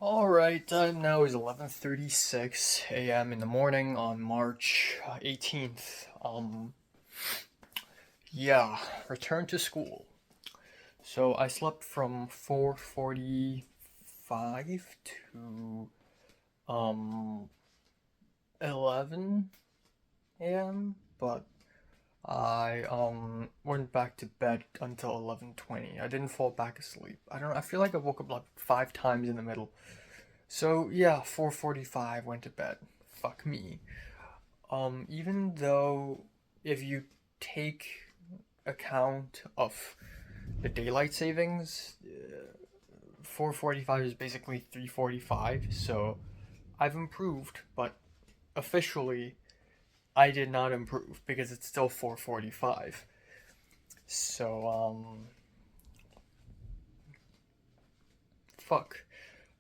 Alright, time now is 11:36 a.m. in the morning on March 18th. Yeah, return to school. So I slept from 4:45 to 11 a.m., but I went back to bed until 11:20. I didn't fall back asleep. I don't know, I feel like I woke up like 5 times in the middle. So yeah, 4:45 went to bed. Fuck me. Even though if you take account of the daylight savings, 4:45 is basically 3:45. So I've improved, but officially I did not improve because it's still 4:45. So fuck.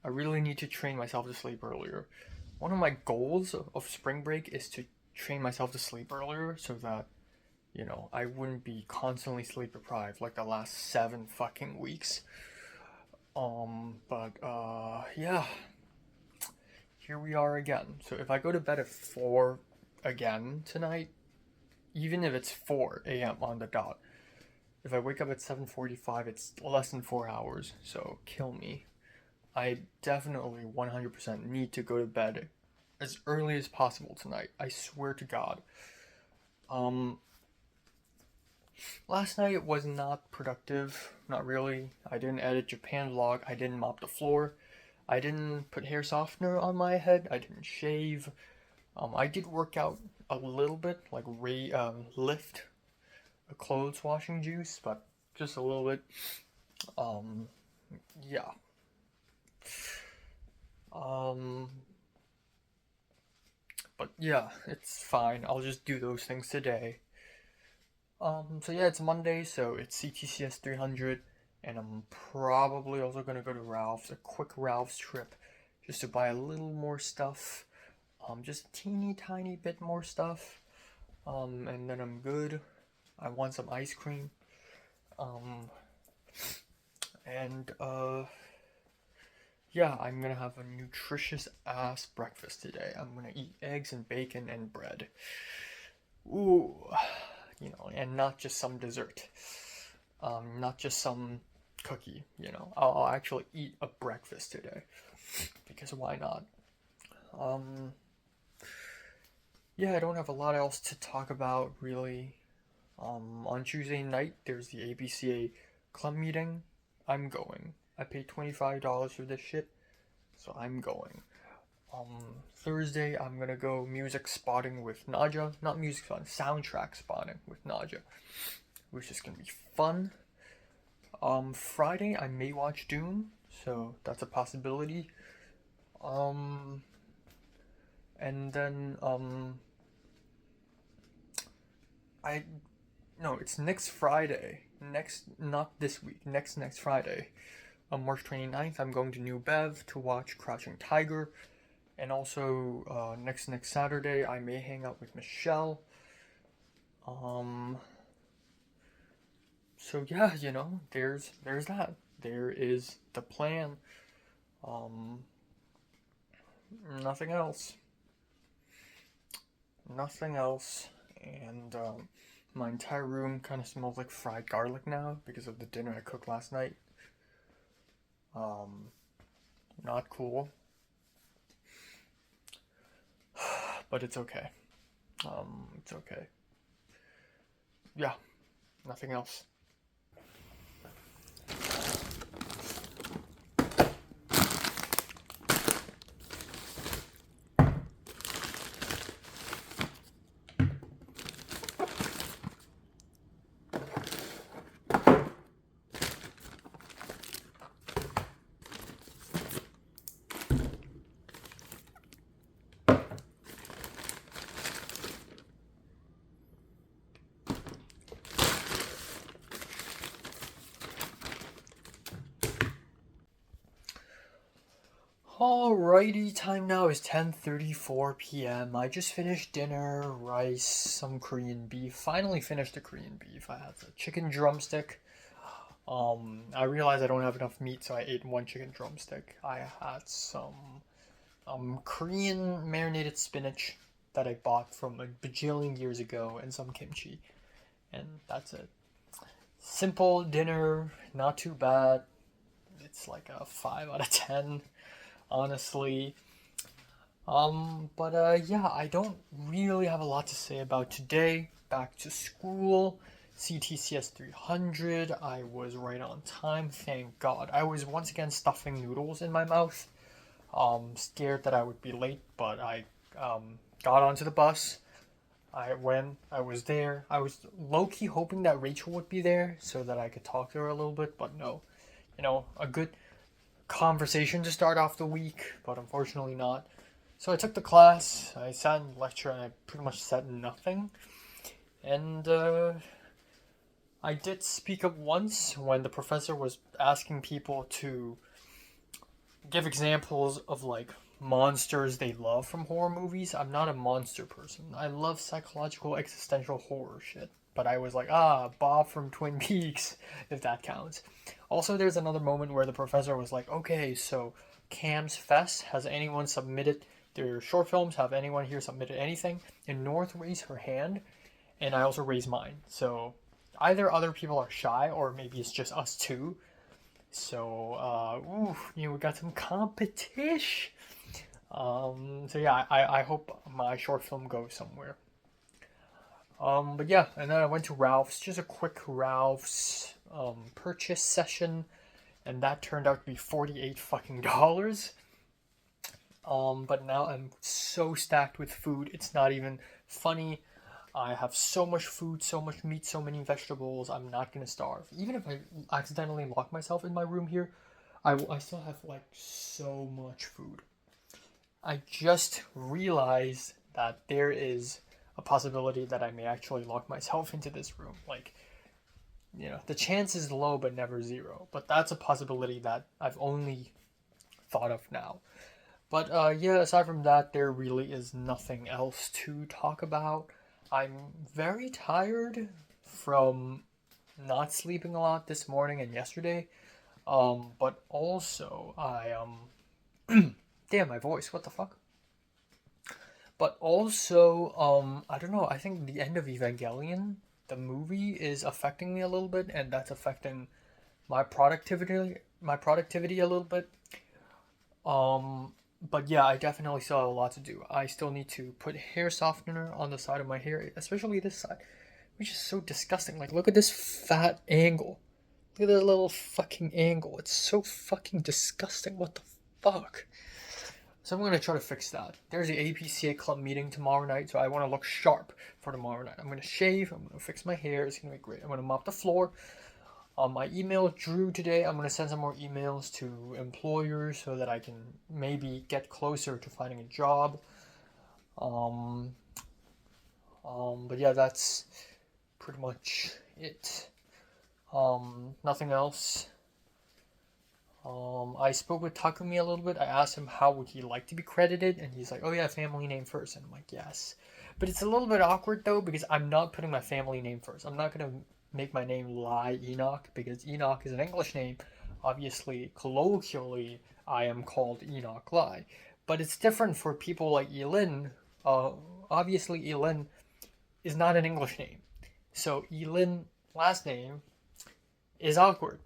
I really need to train myself to sleep earlier. One of my goals of spring break is to train myself to sleep earlier so that, I wouldn't be constantly sleep deprived like the last 7 fucking weeks. But yeah, here we are again. So if I go to bed at 4 again tonight, even if it's 4 a.m. on the dot, if I wake up at 7:45, it's less than 4 hours. So kill me. I definitely 100% need to go to bed as early as possible tonight. I swear to God. Um, Last night was not productive. Not really. I didn't edit Japan vlog. I didn't mop the floor. I didn't put hair softener on my head. I didn't shave. I did work out a little bit, like lift a clothes washing juice, but just a little bit. Um, yeah. Um, but yeah, it's fine. I'll just do those things today. So yeah, it's Monday, so it's CTCS 300, and I'm probably also gonna go to Ralph's, a quick Ralph's trip, just to buy a little more stuff. Just teeny tiny bit more stuff. And then I'm good. I want some ice cream. Um, and yeah, I'm gonna have a nutritious ass breakfast today. I'm gonna eat eggs and bacon and bread. Ooh, and not just some dessert. Not just some cookie, I'll actually eat a breakfast today because why not? Um, yeah, I don't have a lot else to talk about really. On Tuesday night, there's the ABCA club meeting. I'm going. I paid $25 for this shit, so I'm going. Thursday, I'm gonna go music spotting with Naja. Not music spotting, soundtrack spotting with Naja, which is gonna be fun. Friday, I may watch Dune, so that's a possibility. Um, and then, I, no, it's next Friday. Not this week, next Friday. On March 29th, I'm going to New Bev to watch Crouching Tiger. And also, next Saturday, I may hang out with Michelle. Um, so yeah, there's that. There is the plan. Um, nothing else. Nothing else. And my entire room kind of smells like fried garlic now because of the dinner I cooked last night. Um, Not cool, but it's okay. It's okay. Yeah, nothing else. Alrighty, time now is 10:34 p.m. I just finished dinner, rice, some Korean beef. Finally finished the Korean beef. I had the chicken drumstick. I realized I don't have enough meat, so I ate one chicken drumstick. I had some Korean marinated spinach that I bought from a bajillion years ago, and some kimchi, and that's it. Simple dinner, not too bad. It's like a 5 out of 10, honestly. But yeah, I don't really have a lot to say about today. Back to school, CTCS 300. I was right on time, thank God. I was once again stuffing noodles in my mouth. Scared that I would be late, but I got onto the bus. I was there. I was low key hoping that Rachel would be there so that I could talk to her a little bit, but no. A good conversation to start off the week, but unfortunately not. So I took the class, I sat in lecture, and I pretty much said nothing. And I did speak up once when the professor was asking people to give examples of like monsters they love from horror movies. I'm not a monster person. I love psychological existential horror shit. But I was like, Bob from Twin Peaks, if that counts. Also, there's another moment where the professor was like, okay, so Cam's Fest, has anyone submitted their short films? Have anyone here submitted anything? And North raised her hand, and I also raised mine. So either other people are shy, or maybe it's just us two. So, we got some competition. So yeah, I hope my short film goes somewhere. But yeah, and then I went to Ralph's, just a quick Ralph's purchase session, and that turned out to be $48 fucking dollars. But now I'm so stacked with food, it's not even funny. I have so much food, so much meat, so many vegetables. I'm not gonna starve. Even if I accidentally lock myself in my room here, I still have like so much food. I just realized that there is a possibility that I may actually lock myself into this room. Like, the chance is low but never zero. But that's a possibility that I've only thought of now. But yeah, aside from that, there really is nothing else to talk about. I'm very tired from not sleeping a lot this morning and yesterday. But also damn, my voice, what the fuck? But also, I don't know, I think the end of Evangelion, the movie, is affecting me a little bit, and that's affecting my productivity a little bit. But yeah, I definitely still have a lot to do. I still need to put hair softener on the side of my hair, especially this side, which is so disgusting. Like, look at this fat angle. Look at that little fucking angle. It's so fucking disgusting. What the fuck? So I'm gonna try to fix that. There's the APCA club meeting tomorrow night, so I want to look sharp for tomorrow night. I'm gonna shave. I'm gonna fix my hair. It's gonna be great. I'm gonna mop the floor. I emailed Drew today. I'm gonna send some more emails to employers so that I can maybe get closer to finding a job. Um, but yeah, that's pretty much it. Nothing else. I spoke with Takumi a little bit. I asked him how would he like to be credited, and he's like, "Oh yeah, family name first." And I'm like, "Yes," but it's a little bit awkward though because I'm not putting my family name first. I'm not gonna make my name Lai Enoch because Enoch is an English name. Obviously, colloquially, I am called Enoch Lai, but it's different for people like Elin. Obviously, Elin is not an English name, so Elin last name is awkward.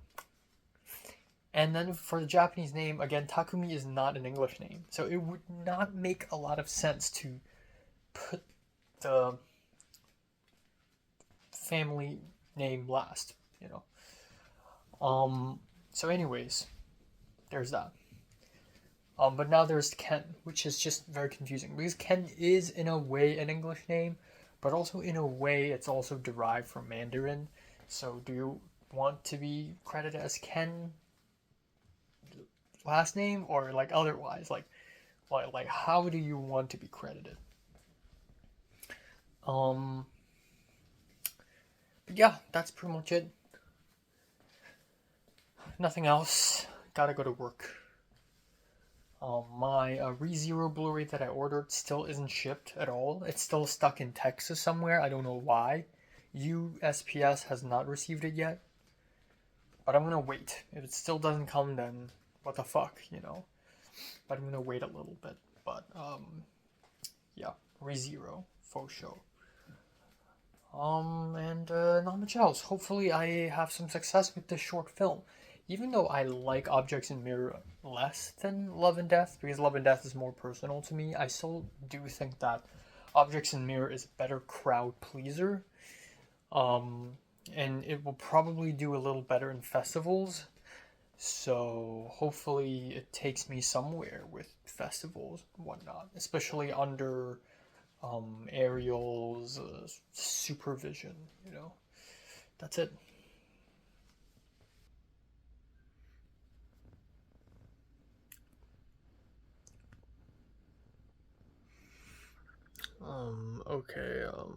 And then for the Japanese name, again, Takumi is not an English name. So it would not make a lot of sense to put the family name last, you know. So anyways, there's that. But now there's Ken, which is just very confusing because Ken is in a way an English name, but also in a way it's also derived from Mandarin. So do you want to be credited as Ken last name or like otherwise? Like how do you want to be credited? Um, but yeah, that's pretty much it. Nothing else. Gotta go to work. My ReZero Blu-ray that I ordered still isn't shipped at all. It's still stuck in Texas somewhere. I don't know why. USPS has not received it yet. But I'm gonna wait. If it still doesn't come, then what the fuck, you know? But I'm gonna wait a little bit. But, yeah, ReZero, faux show. And not much else. Hopefully I have some success with this short film. Even though I like Objects in Mirror less than Love and Death, because Love and Death is more personal to me, I still do think that Objects in Mirror is a better crowd pleaser. And it will probably do a little better in festivals. So hopefully it takes me somewhere with festivals and whatnot, especially under Ariel's supervision, you know. That's it. Okay, oh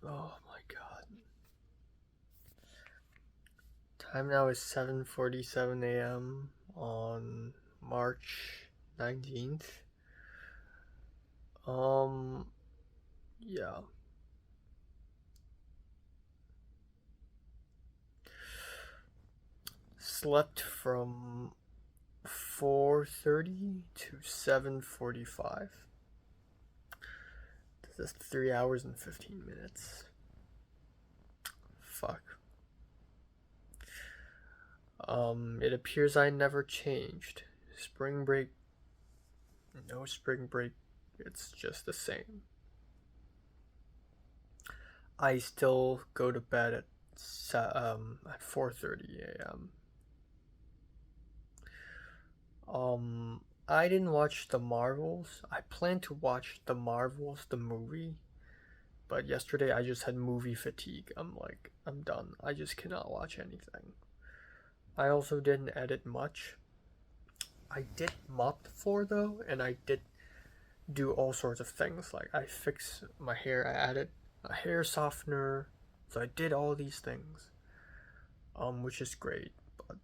my god. Time now is 7:47 a.m. on March 19th. Yeah. Slept from 4:30 to 7:45. This is 3 hours and 15 minutes. Fuck. It appears I never changed. Spring break. No spring break. It's just the same. I still go to bed at 4:30 a.m. I didn't watch The Marvels. I plan to watch The Marvels, the movie, but yesterday I just had movie fatigue. I'm done. I just cannot watch anything. I also didn't edit much. I did mop the floor though, and I did do all sorts of things. Like I fixed my hair, I added a hair softener, so I did all these things, which is great. But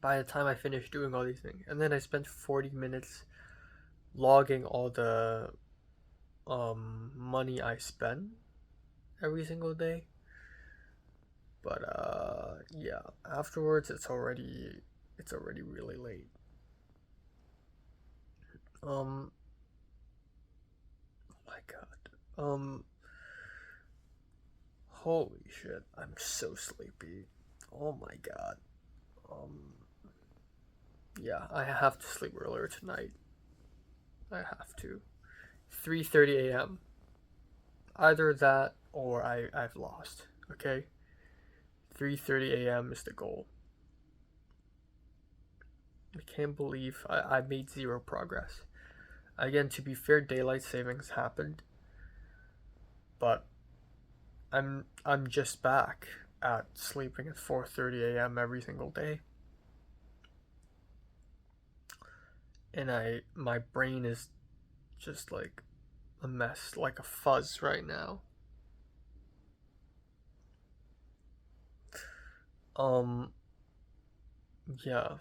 by the time I finished doing all these things, and then I spent 40 minutes logging all the money I spend every single day. But yeah, afterwards it's already really late. Oh my god. Holy shit, I'm so sleepy. Oh my god. Yeah, I have to sleep earlier tonight. I have to. 3:30 a.m. Either that or I've lost. Okay? 3:30 a.m. is the goal. I can't believe I made zero progress. Again, to be fair, daylight savings happened, but I'm just back at sleeping at 4:30 a.m. every single day. And my brain is just like a mess, like a fuzz right now. Yeah.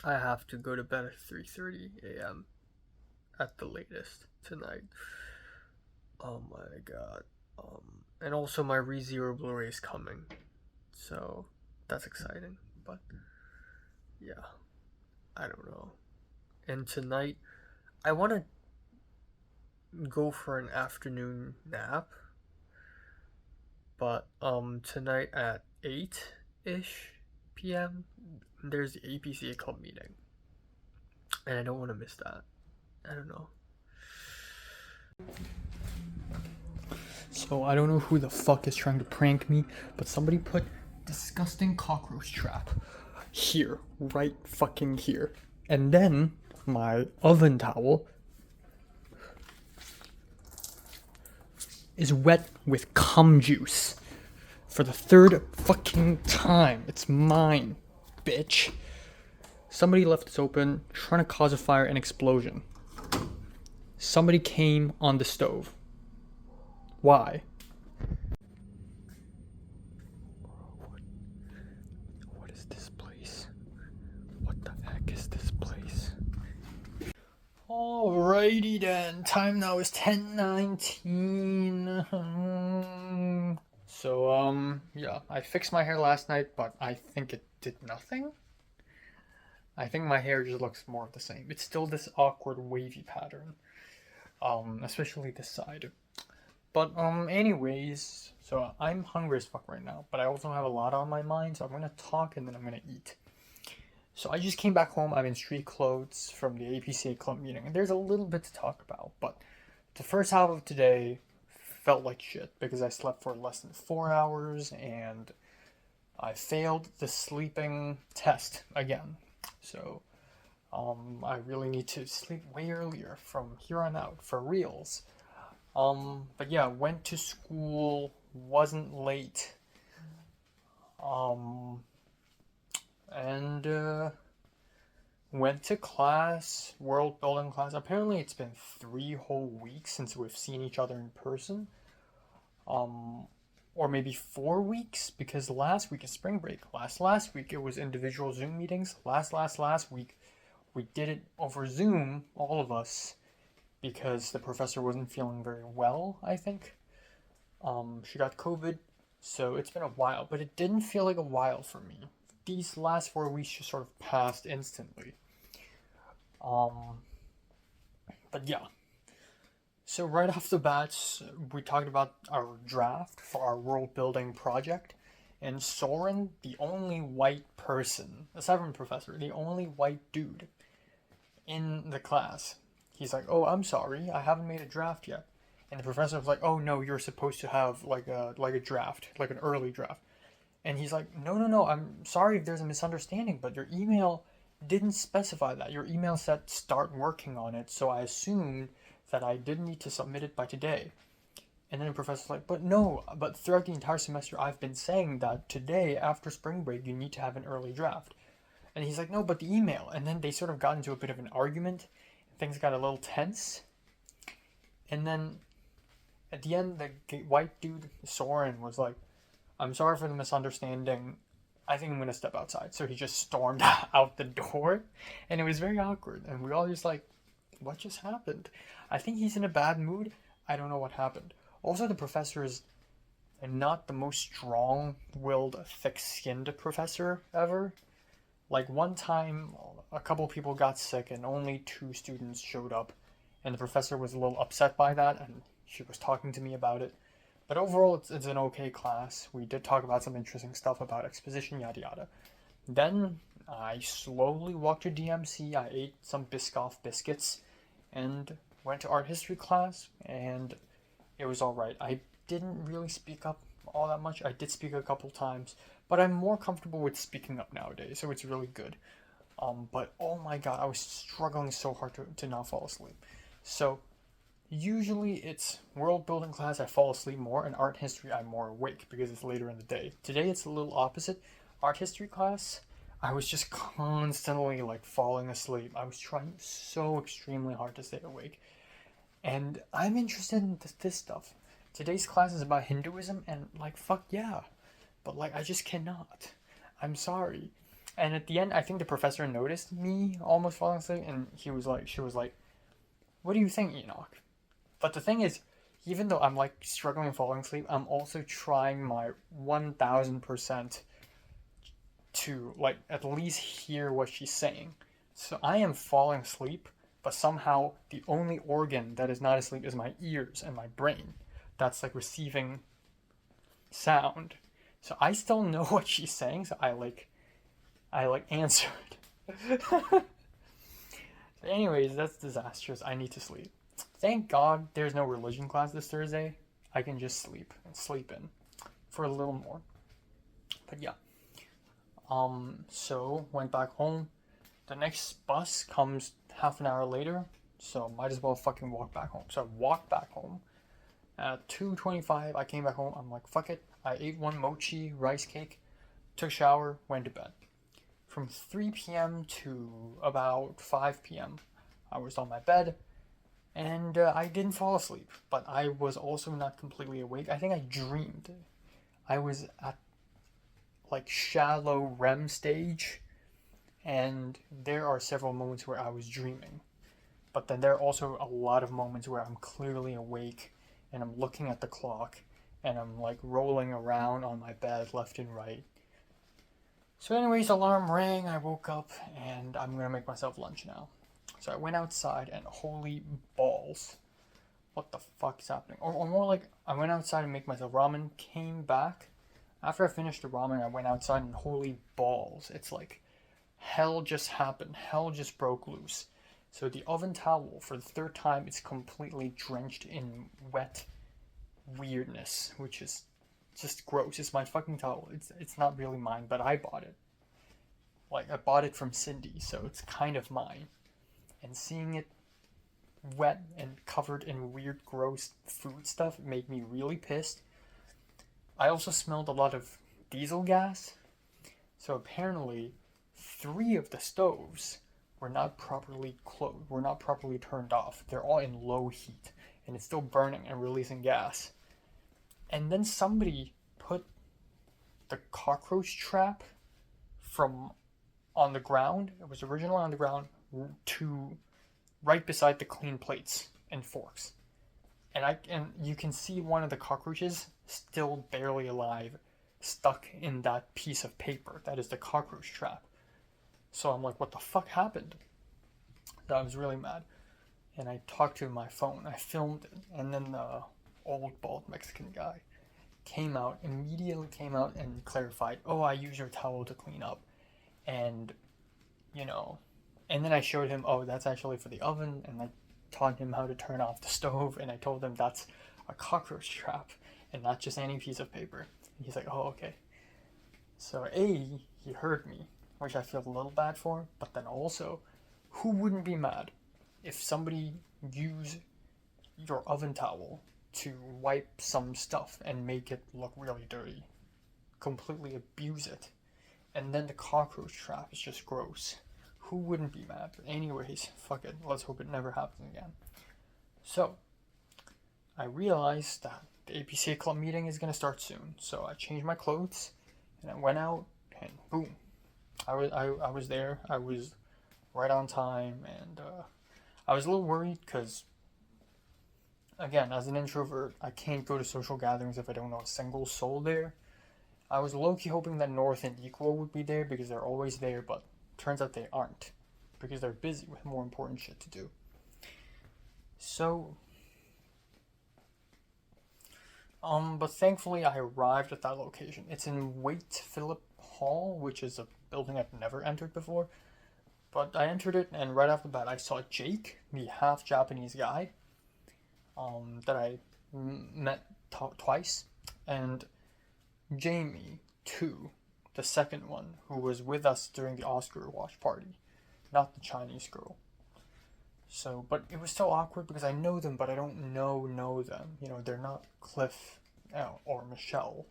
I have to go to bed at 3:30 a.m. at the latest tonight. Oh my god. And also my ReZero Blu-ray is coming, so that's exciting. But yeah, I don't know. And tonight, I want to go for an afternoon nap, but tonight at 8-ish p.m. there's the APCA club meeting, and I don't want to miss that. I don't know. So I don't know who the fuck is trying to prank me, but somebody put disgusting cockroach trap here, right fucking here. And then my oven towel is wet with cum juice for the third fucking time. It's mine, bitch. Somebody left this open, trying to cause a fire and explosion. Somebody came on the stove. Why? What is this place? What the heck is this place? Alright. Alrighty then, time now is 10:19. So, yeah, I fixed my hair last night, but I think it did nothing. I think my hair just looks more of the same. It's still this awkward wavy pattern, especially this side. But, anyways, so I'm hungry as fuck right now, but I also have a lot on my mind, so I'm gonna talk and then I'm gonna eat. So I just came back home. I'm in street clothes from the APCA club meeting, and there's a little bit to talk about. But the first half of today felt like shit because I slept for less than 4 hours and I failed the sleeping test again. So I really need to sleep way earlier from here on out for reals. But yeah, went to school, wasn't late. Um, and went to class, world building class. Apparently, it's been 3 whole weeks since we've seen each other in person. Um, or maybe 4 weeks because last week is spring break. Last week it was individual Zoom meetings. Last week we did it over Zoom, all of us, because the professor wasn't feeling very well. I think. She got COVID, so it's been a while, but it didn't feel like a while for me. These last 4 weeks just sort of passed instantly. Um, but yeah. So right off the bat, we talked about our draft for our world building project, and Soren, the only white person, aside from the professor, the only white dude in the class, he's like, "Oh, I'm sorry, I haven't made a draft yet." And the professor was like, "Oh no, you're supposed to have like a draft, like an early draft." And he's like, "No, no, no, I'm sorry if there's a misunderstanding, but your email didn't specify that. Your email said start working on it, so I assumed that I didn't need to submit it by today." And then the professor's like, "But no, but throughout the entire semester I've been saying that today, after spring break, you need to have an early draft." And he's like, "No, but the email." And then they sort of got into a bit of an argument. Things got a little tense. And then at the end, the white dude, Soren, was like, "I'm sorry for the misunderstanding. I think I'm gonna step outside." So he just stormed out the door, and it was very awkward. And we all just like, "What just happened?" I think he's in a bad mood. I don't know what happened. Also, the professor is not the most strong-willed, thick-skinned professor ever. Like one time, a couple people got sick, and only 2 students showed up, and the professor was a little upset by that, and she was talking to me about it. But overall, it's an okay class. We did talk about some interesting stuff about exposition, yada yada. Then I slowly walked to DMC. I ate some Biscoff biscuits and went to art history class, and it was alright. I didn't really speak up all that much. I did speak a couple times, but I'm more comfortable with speaking up nowadays, so it's really good. But oh my god, I was struggling so hard to not fall asleep. So usually it's world building class, I fall asleep more, and art history, I'm more awake because it's later in the day. Today it's a little opposite. Art history class, I was just constantly like falling asleep. I was trying so extremely hard to stay awake. And I'm interested in this stuff. Today's class is about Hinduism, and like, fuck yeah. But like, I just cannot. I'm sorry. And at the end, I think the professor noticed me almost falling asleep, and she was like, "What do you think, Enoch?" But the thing is, even though I'm like struggling falling asleep, I'm also trying my 1000% to like at least hear what she's saying. So I am falling asleep, but somehow the only organ that is not asleep is my ears and my brain. That's like receiving sound. So I still know what she's saying, so I answered. Anyways, that's disastrous. I need to sleep. Thank God there's no religion class this Thursday. I can just sleep and sleep in for a little more. But yeah. So went back home. The next bus comes half an hour later, so might as well fucking walk back home. So I walked back home. At 2:25, I came back home. I'm like, fuck it. I ate one mochi rice cake, took a shower, went to bed. From 3 p.m. to about 5 p.m., I was on my bed, and I didn't fall asleep, but I was also not completely awake. I think I dreamed. I was at like shallow REM stage, and there are several moments where I was dreaming. But then there are also a lot of moments where I'm clearly awake and I'm looking at the clock and I'm like rolling around on my bed left and right. So anyways, alarm rang, I woke up and I'm gonna make myself lunch now. So I went outside and holy balls. What the fuck is happening? Or more like, I went outside and make myself ramen, came back. After I finished the ramen, I went outside and holy balls. It's like hell just happened. Hell just broke loose. So the oven towel, for the third time, it's completely drenched in wet weirdness, which is just gross. It's my fucking towel. It's not really mine, but I bought it. Like, I bought it from Cindy, so it's kind of mine. And seeing it wet and covered in weird, gross food stuff made me really pissed. I also smelled a lot of diesel gas. So apparently, 3 of the stoves were not properly closed, were not properly turned off. They're all in low heat, and it's still burning and releasing gas. And then somebody put the cockroach trap from on the ground. It was originally on the ground to right beside the clean plates and forks. And you can see one of the cockroaches still barely alive, stuck in that piece of paper that is the cockroach trap. So I'm like, what the fuck happened? I was really mad. And I talked to my phone. I filmed it. And then the old bald Mexican guy immediately came out and clarified, oh, I use your towel to clean up. And, and then I showed him, oh, that's actually for the oven. And I taught him how to turn off the stove. And I told him that's a cockroach trap and not just any piece of paper. And he's like, oh, okay. So he heard me, which I feel a little bad for, but then also, who wouldn't be mad if somebody used your oven towel to wipe some stuff and make it look really dirty? Completely abuse it. And then the cockroach trap is just gross. Who wouldn't be mad? But anyways, fuck it. Let's hope it never happens again. So, I realized that the APCA club meeting is going to start soon. So I changed my clothes and I went out and boom. I was there. I was right on time, and I was a little worried because, again, as an introvert, I can't go to social gatherings if I don't know a single soul there. I was low-key hoping that North and Equal would be there because they're always there, but turns out they aren't because they're busy with more important shit to do. So, but thankfully I arrived at that location. It's in Waite Phillip Hall, which is a building I've never entered before. But I entered it, and right off the bat, I saw Jake, the half Japanese guy, that I met twice, and Jamie, too, the second one, who was with us during the Oscar watch party, not the Chinese girl. So, but it was so awkward because I know them, but I don't know them. They're not Cliff, or Michelle,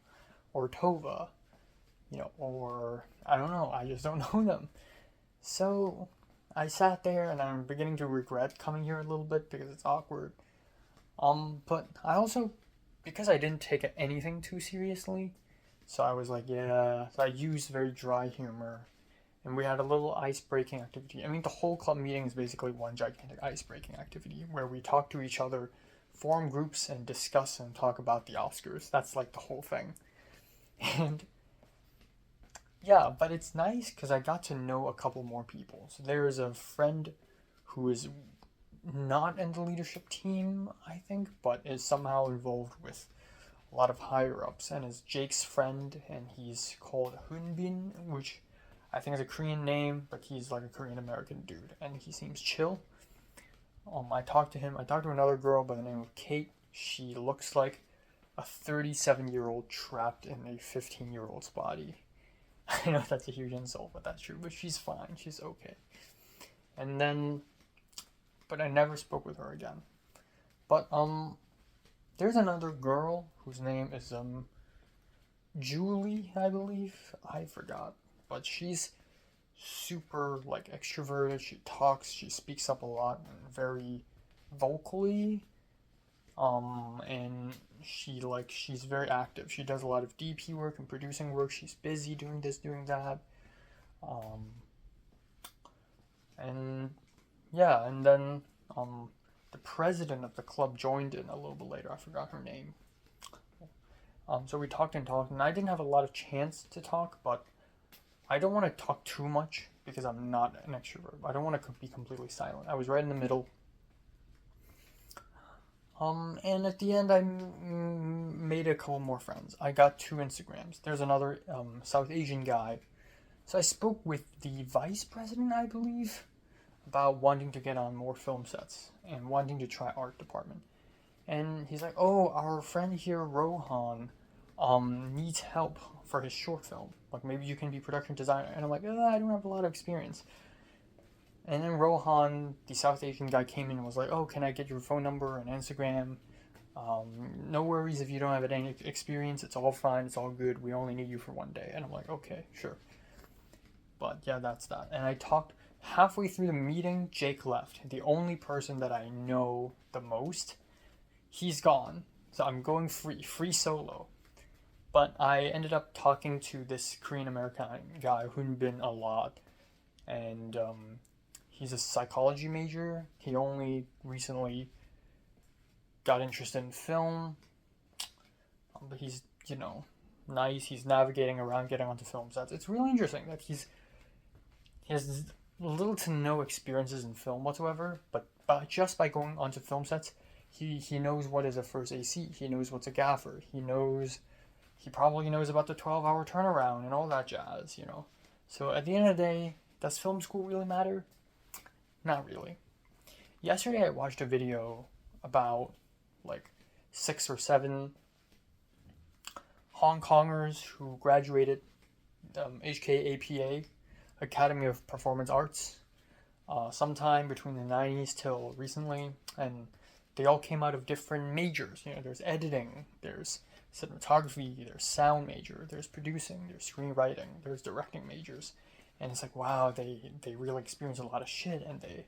or Tova, or I don't know. I just don't know them. So I sat there and I'm beginning to regret coming here a little bit because it's awkward. But I also, because I didn't take anything too seriously, so I was like, yeah. So I used very dry humor, and we had a little ice-breaking activity. I mean, the whole club meeting is basically one gigantic ice-breaking activity where we talk to each other, form groups, and discuss and talk about the Oscars. That's like the whole thing. And yeah, but it's nice because I got to know a couple more people. So there's a friend who is not in the leadership team, I think, but is somehow involved with a lot of higher-ups, and is Jake's friend, and he's called Hunbin, which I think is a Korean name, but he's like a Korean-American dude, and he seems chill. I talked to him. I talked to another girl by the name of Kate. She looks like a 37-year-old trapped in a 15-year-old's body. I know that's a huge insult, but that's true. But she's fine. She's okay. And then, but I never spoke with her again. But there's another girl whose name is Julie, I believe. I forgot, but she's super like extroverted. She talks. She speaks up a lot and very vocally. And she's very active. She does a lot of DP work and producing work. She's busy doing this, doing that. And yeah, and then the president of the club joined in a little bit later. I forgot her name. So we talked and talked, and I didn't have a lot of chance to talk, but I don't want to talk too much because I'm not an extrovert. I don't want to be completely silent. I was right in the middle. And at the end, I made a couple more friends. I got 2 Instagrams. There's another South Asian guy. So I spoke with the vice president, I believe, about wanting to get on more film sets and wanting to try art department. And he's like, "Oh, our friend here, Rohan, needs help for his short film. Like maybe you can be production designer." And I'm like, I don't have a lot of experience." And then Rohan, the South Asian guy, came in and was like, "Oh, can I get your phone number and Instagram? No worries if you don't have any experience. It's all fine. It's all good. We only need you for one day." And I'm like, "Okay, sure." But yeah, that's that. And I talked halfway through the meeting. Jake left. The only person that I know the most. He's gone. So I'm going free solo. But I ended up talking to this Korean American guy who'd been a lot, and he's a psychology major. He only recently got interested in film, but he's nice. He's navigating around, getting onto film sets. It's really interesting that he has little to no experiences in film whatsoever, but just by going onto film sets, he knows what is a first AC. He knows what's a gaffer. He probably knows about the 12-hour turnaround and all that jazz. So at the end of the day, does film school really matter? Not really. Yesterday I watched a video about like 6 or 7 Hong Kongers who graduated HKAPA, Academy of Performance Arts, sometime between the 90s till recently, and they all came out of different majors. There's editing, there's cinematography, there's sound major, there's producing, there's screenwriting, there's directing majors. And it's like, wow, they really experience a lot of shit, and they,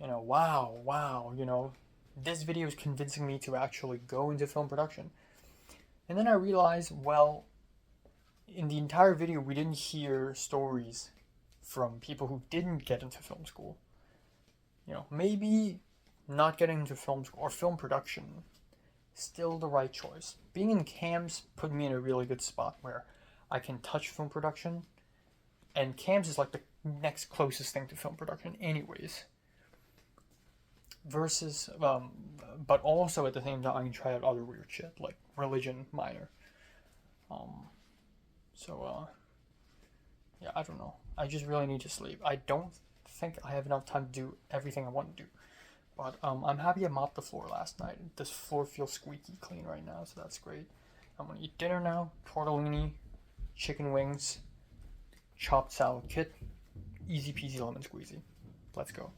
wow, this video is convincing me to actually go into film production. And then I realized, well, in the entire video, we didn't hear stories from people who didn't get into film school. Maybe not getting into film school or film production, still the right choice. Being in CAMS put me in a really good spot where I can touch film production, and CAMS is like the next closest thing to film production anyways. Versus, but also at the same time I can try out other weird shit, like religion minor. Yeah, I don't know. I just really need to sleep. I don't think I have enough time to do everything I want to do. But I'm happy I mopped the floor last night. This floor feels squeaky clean right now, so that's great. I'm gonna eat dinner now. Tortellini, chicken wings, chopped salad kit, easy peasy lemon squeezy. Let's go.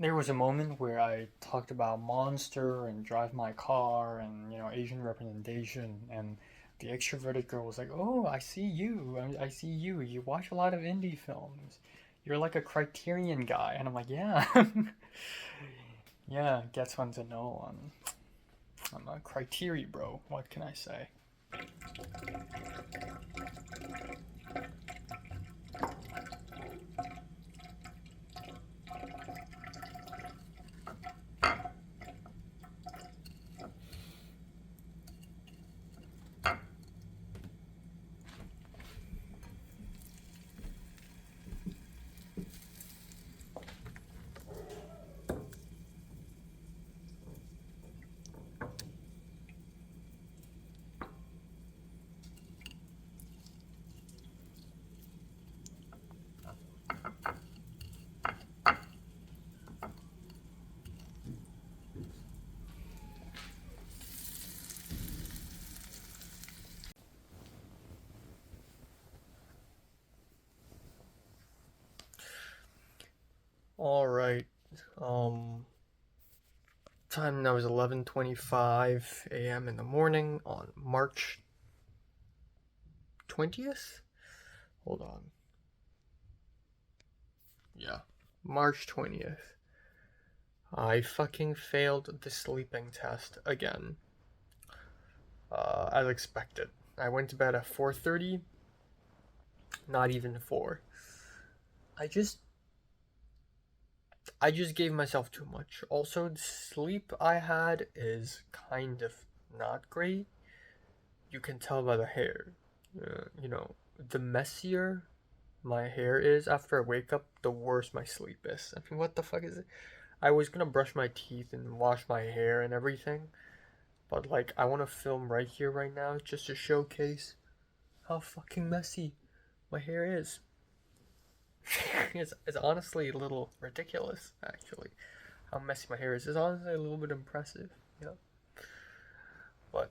There was a moment where I talked about Monster and Drive My Car and Asian representation, and the extroverted girl was like, "Oh, I see you. I see you. You watch a lot of indie films. You're like a Criterion guy." And I'm like, "Yeah." Yeah, gets one to know. I'm a Criterion bro. What can I say? All right. Time now is 11:25 a.m. in the morning on March 20th. Hold on. Yeah, March 20th. I fucking failed the sleeping test again. As expected. I went to bed at 4:30. Not even 4. I just gave myself too much. Also, the sleep I had is kind of not great. You can tell by the hair. The messier my hair is after I wake up, the worse my sleep is. I mean, what the fuck is it? I was gonna brush my teeth and wash my hair and everything, but like, I want to film right here, right now, just to showcase how fucking messy my hair is. It's honestly a little ridiculous, actually. How messy my hair is. It's honestly a little bit impressive, yeah. But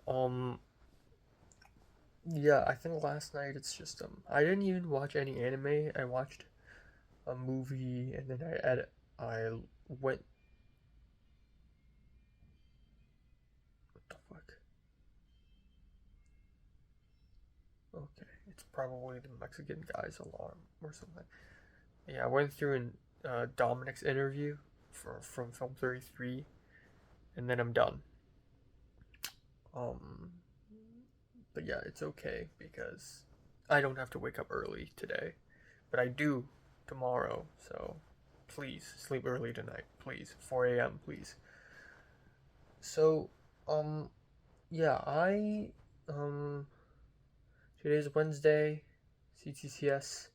yeah, I think last night it's just I didn't even watch any anime. I watched a movie and then I went. What the fuck? Okay, it's probably the Mexican guy's alarm or something. Yeah, I went through Dominic's interview from Film 33, and then I'm done. Um, but yeah, it's okay because I don't have to wake up early today, but I do tomorrow. So please sleep early tonight, please. 4 a.m. please. So yeah, I um today's Wednesday, CTCS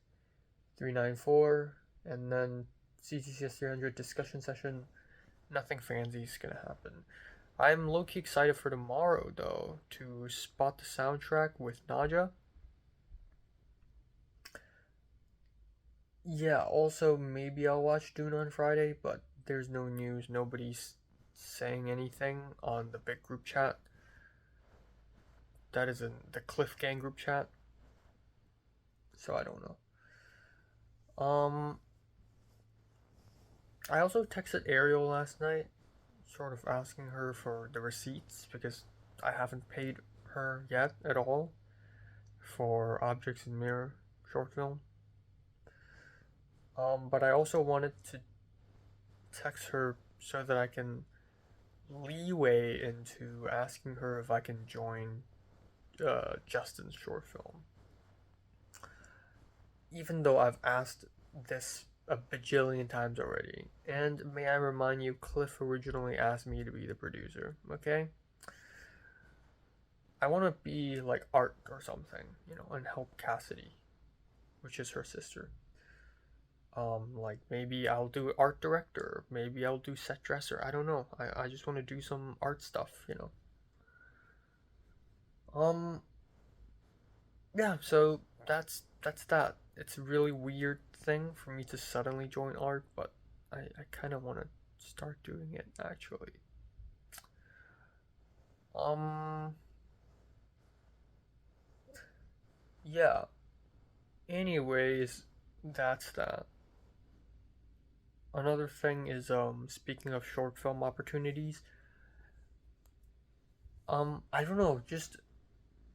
394, and then CTCS 300 discussion session. Nothing fancy is gonna happen. I'm low-key excited for tomorrow though to spot the soundtrack with Naja. Yeah, also maybe I'll watch Dune on Friday, but there's no news. Nobody's saying anything on the big group chat. That is in the Cliff Gang group chat. So I don't know. I also texted Ariel last night, sort of asking her for the receipts because I haven't paid her yet at all for Objects in Mirror short film. But I also wanted to text her so that I can leeway into asking her if I can join Justin's short film. Even though I've asked this a bajillion times already. And may I remind you, Cliff originally asked me to be the producer, okay? I want to be like Art or something, and help Cassidy, which is her sister. Like maybe I'll do art director, maybe I'll do set dresser. I don't know. I just want to do some art stuff. Um, yeah. So that's that. It's a really weird thing for me to suddenly join art, but I kind of want to start doing it actually. Um, yeah. Anyways, that's that. Another thing is speaking of short film opportunities, I don't know, just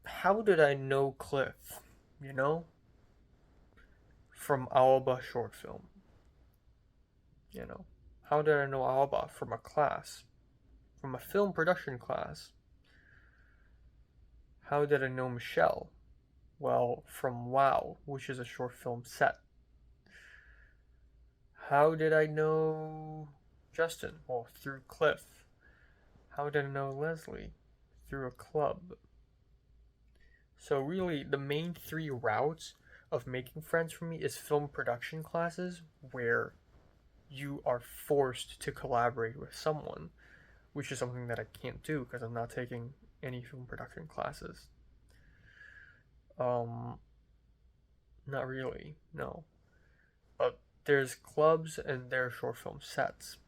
how did I know Cliff, you know? From Alba short film, you know? How did I know Alba from a class? From a film production class? How did I know Michelle? Well, from WoW, which is a short film set. How did I know Justin? Well, through Cliff. How did I know Leslie? Through a club. So really, the main three routes of making friends for me is film production classes, where you are forced to collaborate with someone, which is something that I can't do because I'm not taking any film production classes. Um, Not really, no. But there's clubs and there are short film sets.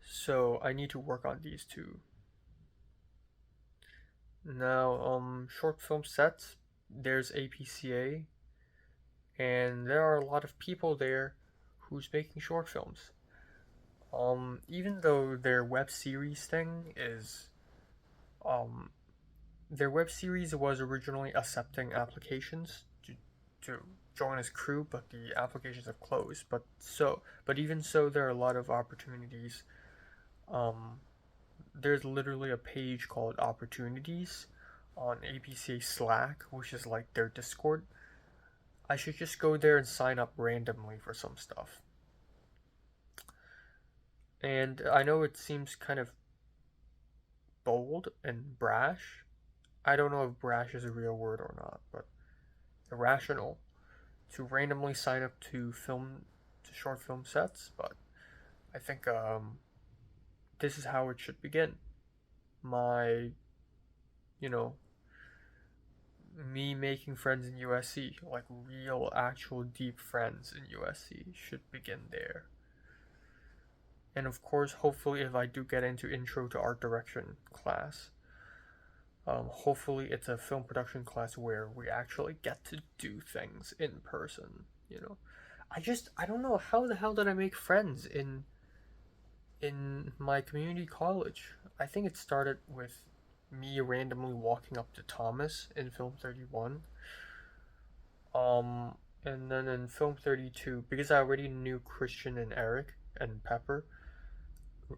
So I need to work on these two. Now, short film sets, there's APCA, and there are a lot of people there who's making short films. Even though their web series thing is, um, their web series was originally accepting applications to join as crew, but the applications have closed. But even so, there are a lot of opportunities. Um, there's literally a page called Opportunities on APCA Slack, which is like their Discord. I should just go there and sign up randomly for some stuff. And I know it seems kind of bold and brash. I don't know if brash is a real word or not, but irrational to randomly sign up to short film sets. But I think this is how it should begin. My, you know, me making friends in USC, like real, actual, deep friends in USC, should begin there. And of course, hopefully, if I do get into intro to art direction class, hopefully it's a film production class where we actually get to do things in person. You know, I don't know how the hell did I make friends in my community college. I think it started with me randomly walking up to Thomas in Film 31. And then in Film 32, because I already knew Christian and Eric and Pepper,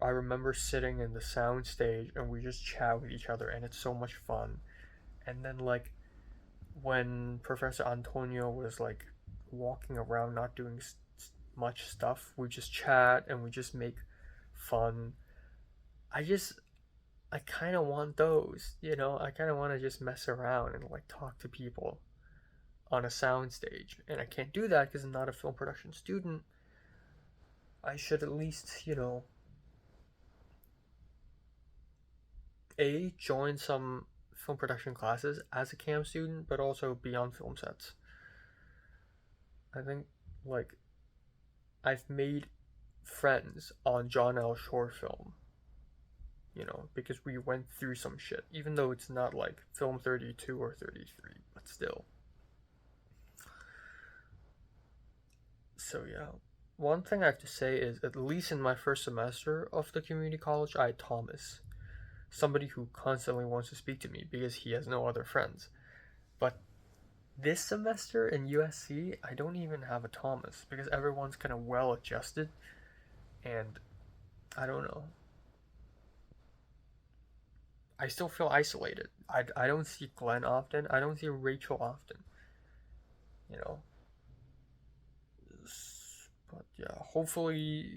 I remember sitting in the sound stage and we just chat with each other, and it's so much fun. And then, like, when Professor Antonio was like walking around not doing much stuff, we just chat and we just make fun. I just I kind of want those, you know? I kind of want to just mess around and like talk to people on a sound stage. And I can't do that because I'm not a film production student. I should at least, join some film production classes as a cam student, but also be on film sets. I think, like, I've made friends on John L. short film, because we went through some shit, even though it's not like film 32 or 33, but still. So, yeah. One thing I have to say is, at least in my first semester of the community college, I had Thomas, somebody who constantly wants to speak to me because he has no other friends. But this semester in USC, I don't even have a Thomas because everyone's kind of well adjusted, and I don't know. I still feel isolated. I don't see Glenn often. I don't see Rachel often. You know. But yeah, hopefully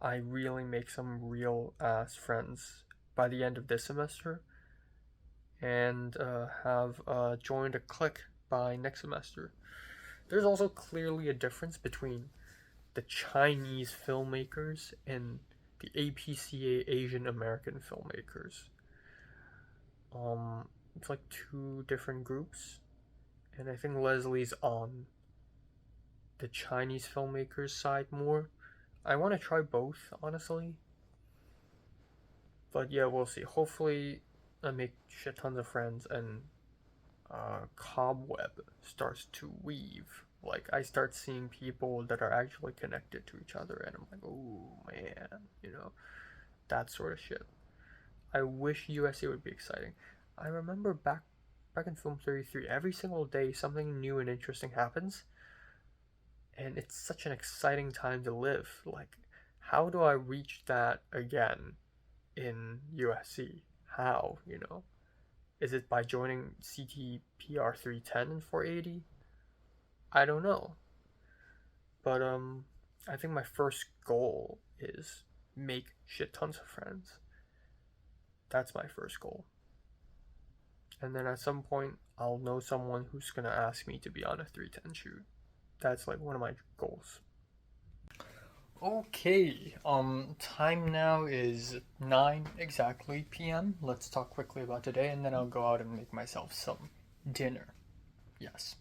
I really make some real ass friends by the end of this semester, and have joined a clique by next semester. There's also clearly a difference between the Chinese filmmakers and the APCA Asian American filmmakers. It's like two different groups, and I think Leslie's on the Chinese filmmakers side more. I want to try both, honestly. But yeah, we'll see. Hopefully, I make shit tons of friends and cobweb starts to weave. Like, I start seeing people that are actually connected to each other, and I'm like, oh man, that sort of shit. I wish USC would be exciting. I remember back in Film 33, every single day something new and interesting happens, and it's such an exciting time to live. Like, how do I reach that again in USC? How, Is it by joining CTPR 310 and 480? I don't know. But I think my first goal is make shit tons of friends. That's my first goal. And then at some point I'll know someone who's gonna ask me to be on a 310 shoot. That's like one of my goals. Okay, time now is 9 exactly p.m. Let's talk quickly about today, and then I'll go out and make myself some dinner. Yes.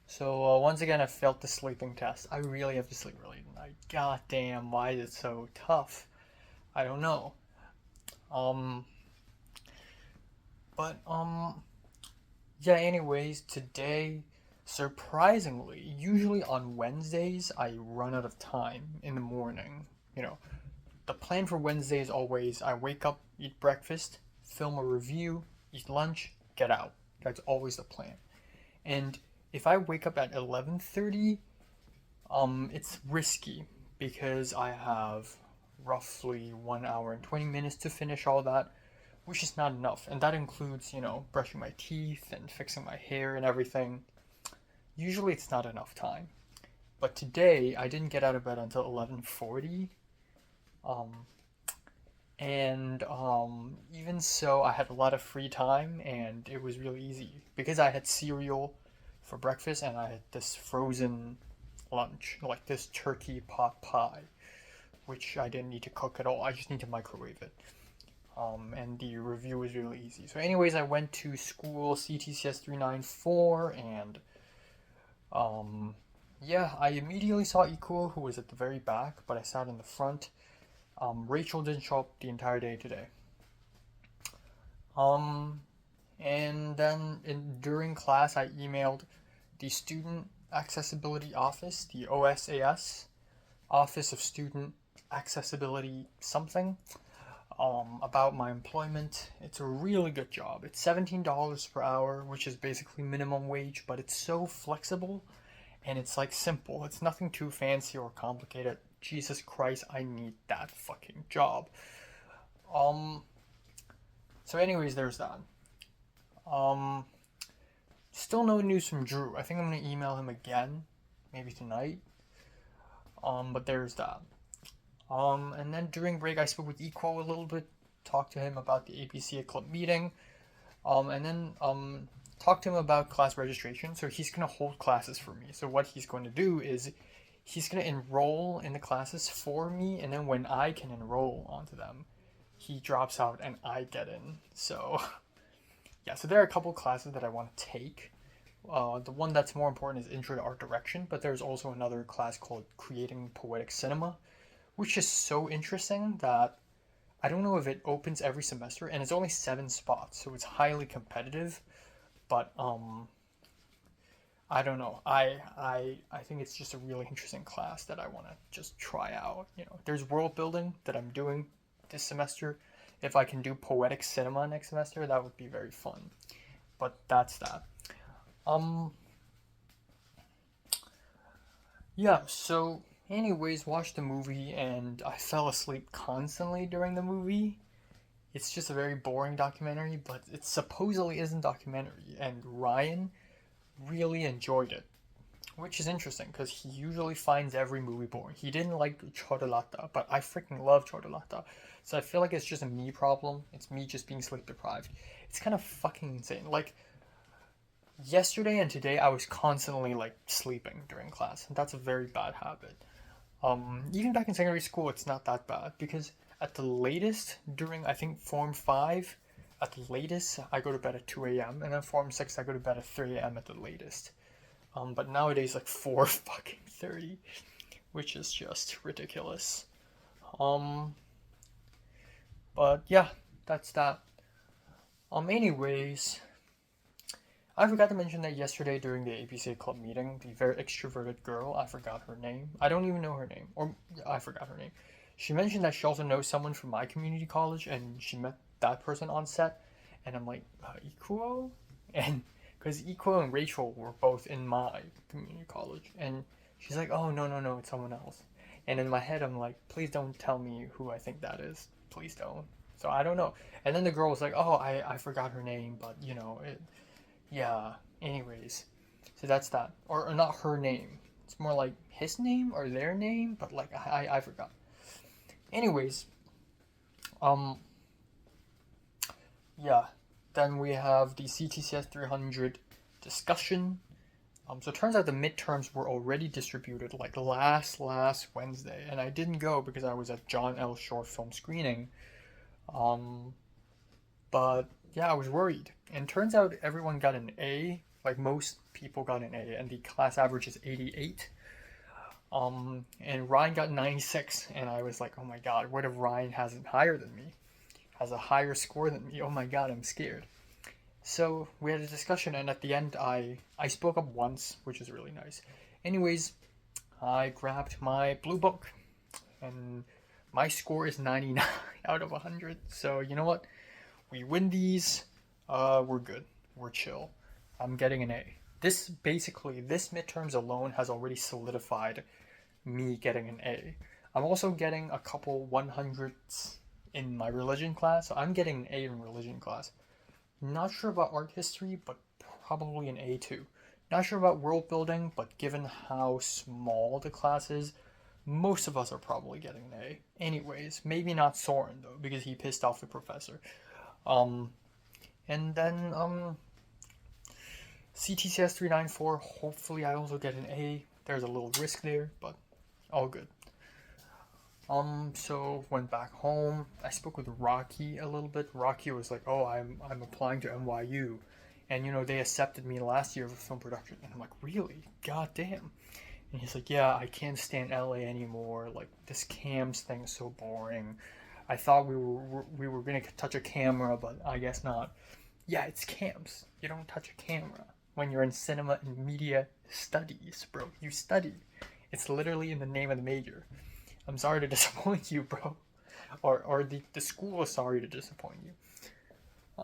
So, once again, I failed the sleeping test. I really have to sleep early tonight. God damn, why is it so tough? I don't know. Um, but, yeah, anyways, today, surprisingly, usually on Wednesdays, I run out of time in the morning. The plan for Wednesday is always I wake up, eat breakfast, film a review, eat lunch, get out. That's always the plan. And if I wake up at 11:30, it's risky because I have roughly 1 hour and 20 minutes to finish all that, which is not enough. And that includes, brushing my teeth and fixing my hair and everything. Usually it's not enough time. But today I didn't get out of bed until 11:40. And even so, I had a lot of free time, and it was really easy because I had cereal for breakfast, and I had this frozen lunch, like this turkey pot pie, which I didn't need to cook at all. I just need to microwave it. And the review was really easy. So, anyways, I went to school CTCS 394, and um, yeah, I immediately saw Ikuo, who was at the very back, but I sat in the front. Rachel didn't show up the entire day today. Um, and then during class, I emailed the Student Accessibility Office, the OSAS, Office of Student Accessibility something, about my employment. It's a really good job. It's $17 per hour, which is basically minimum wage, but it's so flexible and it's like simple. It's nothing too fancy or complicated. Jesus Christ, I need that fucking job. Um, so anyways, there's that. Um, Still no news from Drew. I think I'm gonna email him again, maybe tonight. But there's that. And then during break, I spoke with Equo a little bit, talked to him about the APCA club meeting, and then talked to him about class registration. So he's gonna hold classes for me. So what he's going to do is he's gonna enroll in the classes for me, and then when I can enroll onto them, he drops out and I get in. So yeah, so there are a couple classes that I want to take. The one that's more important is Intro to Art Direction, but there's also another class called Creating Poetic Cinema, which is so interesting that I don't know if it opens every semester, and it's only 7 spots, so it's highly competitive. But I don't know. I think it's just a really interesting class that I want to just try out. There's world building that I'm doing this semester. If I can do poetic cinema next semester, that would be very fun. But that's that. Um, yeah, so anyways, watched the movie and I fell asleep constantly during the movie. It's just a very boring documentary, but it supposedly isn't documentary, and Ryan really enjoyed it, which is interesting because he usually finds every movie boring. He didn't like Chorolata, but I freaking love Chorolata. So I feel like it's just a me problem. It's me just being sleep deprived. It's kind of fucking insane. Like yesterday and today, I was constantly like sleeping during class, and that's a very bad habit. Even back in secondary school, it's not that bad because at the latest during I think Form 5, at the latest I go to bed at 2 a.m. and then Form 6 I go to bed at 3 a.m. at the latest. But nowadays like 4 fucking 30, which is just ridiculous. Um, but yeah, that's that. Anyways, I forgot to mention that yesterday during the APCA club meeting, the very extroverted girl, I forgot her name. I don't even know her name, or I forgot her name. She mentioned that she also knows someone from my community college, and she met that person on set. And I'm like, Ikuo? And because Ikuo and Rachel were both in my community college, and she's like, oh no no no, it's someone else. And in my head, I'm like, please don't tell me who I think that is. Please don't. So I don't know. And then the girl was like, oh, I forgot her name, but yeah. Anyways, so that's that, or not her name. It's more like his name or their name, but like I forgot. Anyways, um, yeah. Then we have the CTCS 300 discussion. So it turns out the midterms were already distributed like last Wednesday, and I didn't go because I was at John L. short film screening. Um, but yeah, I was worried. And turns out everyone got an A. Like most people got an A, and the class average is 88. And Ryan got 96, and I was like, oh my god, what if Ryan hasn't higher than me? Has a higher score than me? Oh my god, I'm scared. So we had a discussion, and at the end, I spoke up once, which is really nice. Anyways, I grabbed my blue book, and my score is 99 out of 100. So you know what? We win these. We're good. We're chill. I'm getting an A. This midterms alone has already solidified me getting an A. I'm also getting a couple 100s in my religion class. So I'm getting an A in religion class. Not sure about art history, but probably an A too. Not sure about world building, but given how small the class is, most of us are probably getting an A. Anyways, maybe not Soren though, because he pissed off the professor. Um, and then CTCS 394. Hopefully, I also get an A. There's a little risk there, but all good. So went back home. I spoke with Rocky a little bit. Rocky was like, "Oh, I'm applying to NYU," and they accepted me last year for film production. And I'm like, "Really? God damn!" And he's like, "Yeah, I can't stand LA anymore. Like this cams thing is so boring. I thought we were gonna touch a camera, but I guess not." Yeah, it's cams. You don't touch a camera when you're in cinema and media studies, bro. You study. It's literally in the name of the major. I'm sorry to disappoint you, bro. Or the school is sorry to disappoint you.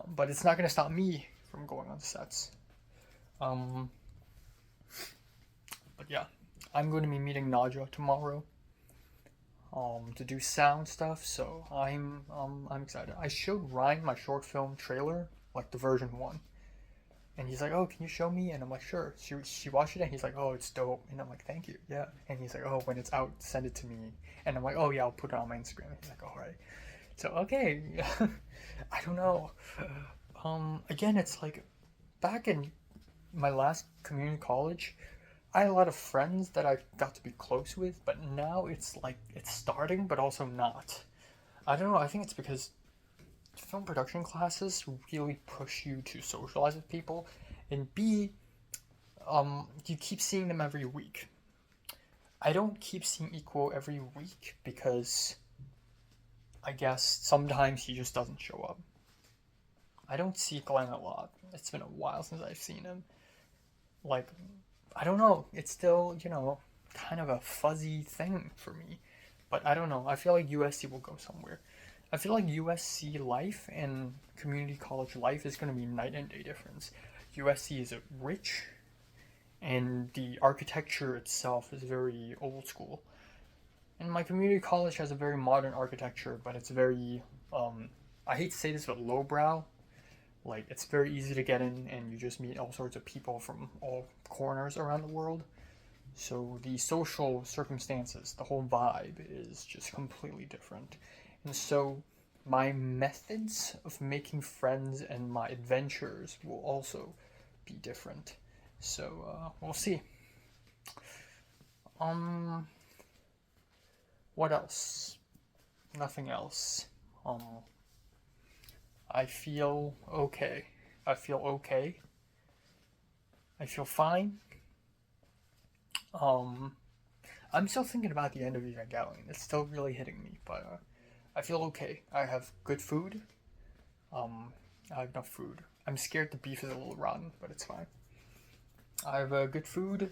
But it's not going to stop me from going on sets. But yeah, I'm going to be meeting Naja tomorrow to do sound stuff, so I'm excited. I showed Ryan my short film trailer, like the version 1. And he's like, "Oh, can you show me?" And I'm like, "Sure." She watched it and he's like, "Oh, it's dope." And I'm like, "Thank you." Yeah. And he's like, "Oh, when it's out, send it to me." And I'm like, "Oh yeah, I'll put it on my Instagram." And he's like, "All right." So okay. I don't know. Again, it's like back in my last community college, I had a lot of friends that I got to be close with, but now it's like it's starting, but also not. I don't know. I think it's because film production classes really push you to socialize with people, and B, you keep seeing them every week. I don't keep seeing Equal every week because I guess sometimes he just doesn't show up. I don't see Glenn a lot. It's been a while since I've seen him. Like, I don't know. It's still, kind of a fuzzy thing for me. But I don't know. I feel like USC will go somewhere. I feel like USC life and community college life is going to be night and day difference. USC is rich, and the architecture itself is very old school. And my community college has a very modern architecture, but it's very, I hate to say this, but lowbrow. Like, it's very easy to get in, and you just meet all sorts of people from all corners around the world. So the social circumstances, the whole vibe is just completely different. And so my methods of making friends and my adventures will also be different. So we'll see. Um, what else? Nothing else. I feel okay. I feel okay. I feel fine. Um, I'm still thinking about the end of Evangelion. It's still really hitting me, but I feel okay. I have good food. Um, I have enough food. I'm scared the beef is a little rotten, but it's fine. I have good food.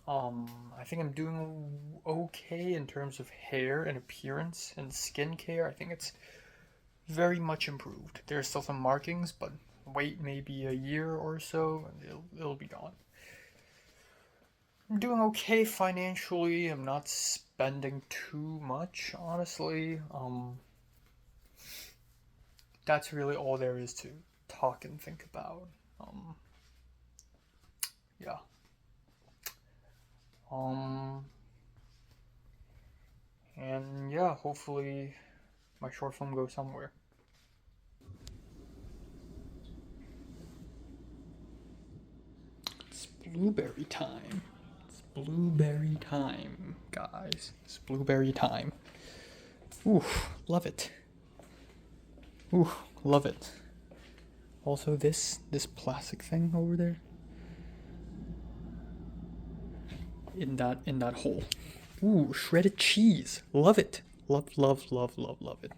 I think I'm doing okay in terms of hair and appearance and skincare. I think it's very much improved. There's still some markings, but wait maybe a year or so and it'll be gone. I'm doing okay financially. I'm not spending too much, honestly. That's really all there is to talk and think about. Yeah. Um, and yeah, hopefully my short film goes somewhere. It's blueberry time. It's blueberry time, guys. It's blueberry time. Ooh, love it. Ooh, love it. Also, this plastic thing over there, in that hole. Ooh, shredded cheese. Love it. Love, love, love, love, love it.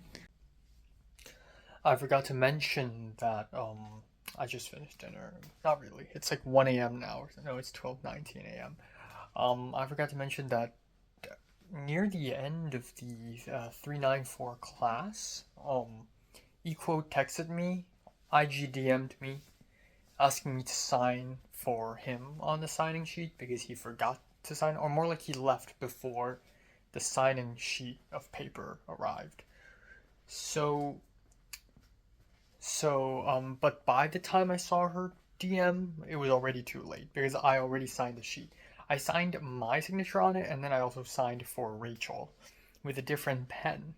I forgot to mention that I just finished dinner. Not really. It's like 1 a.m. now. No, it's 12:19 a.m. I forgot to mention that near the end of the 394 class, Equo texted me, IG DM'd me, asking me to sign for him on the signing sheet because he forgot to sign, or more like he left before the signing sheet of paper arrived. So, but by the time I saw her DM, it was already too late because I already signed the sheet. I signed my signature on it, and then I also signed for Rachel with a different pen.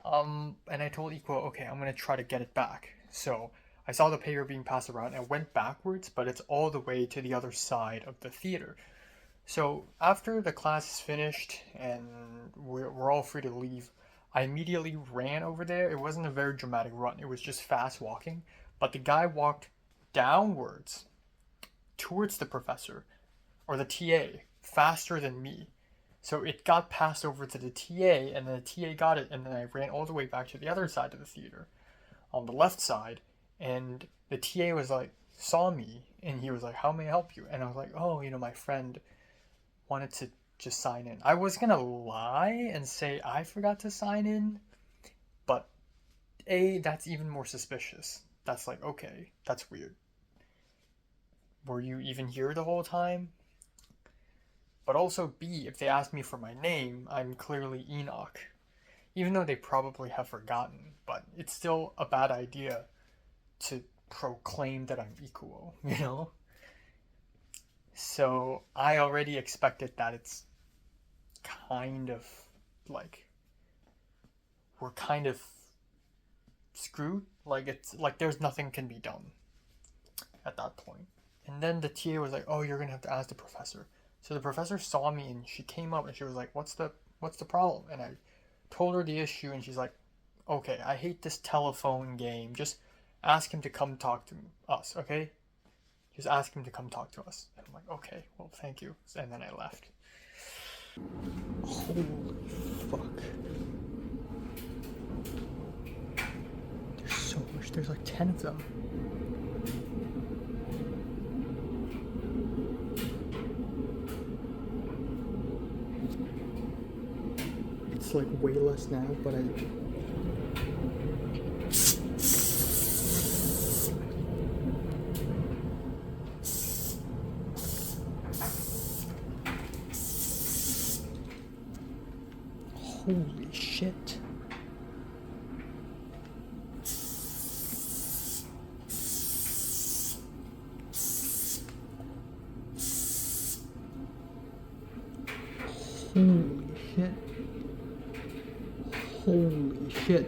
Um, and I told Equal, okay, I'm gonna try to get it back. So I saw the paper being passed around and went backwards, but it's all the way to the other side of the theater. So after the class is finished and we're all free to leave, I immediately ran over there. It wasn't a very dramatic run, it was just fast walking. But the guy walked downwards towards the professor or the TA faster than me. So it got passed over to the TA, and then the TA got it, and then I ran all the way back to the other side of the theater on the left side, and the TA was like, saw me, and he was like, "How may I help you?" And I was like, "Oh, my friend wanted to just sign in." I was gonna lie and say I forgot to sign in, but A, that's even more suspicious. That's like, okay, that's weird. Were you even here the whole time? But also B, if they ask me for my name, I'm clearly Enoch. Even though they probably have forgotten, but it's still a bad idea to proclaim that I'm Ikuo. So I already expected that it's kind of like we're kind of screwed. Like it's like there's nothing can be done at that point. And then the TA was like, "Oh, you're gonna have to ask the professor." So the professor saw me and she came up and she was like, "What's the problem?" And I told her the issue and she's like, "Okay, I hate this telephone game. Just ask him to come talk to us, okay? Just ask him to come talk to us." And I'm like, "Okay, well, thank you." And then I left. Holy fuck. There's so much. There's like 10 of them. It's like way less now, but holy shit. Holy shit. Holy shit.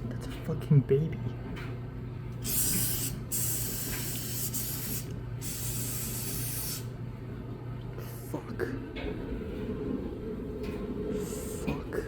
That's a fucking baby. Fuck. Fuck.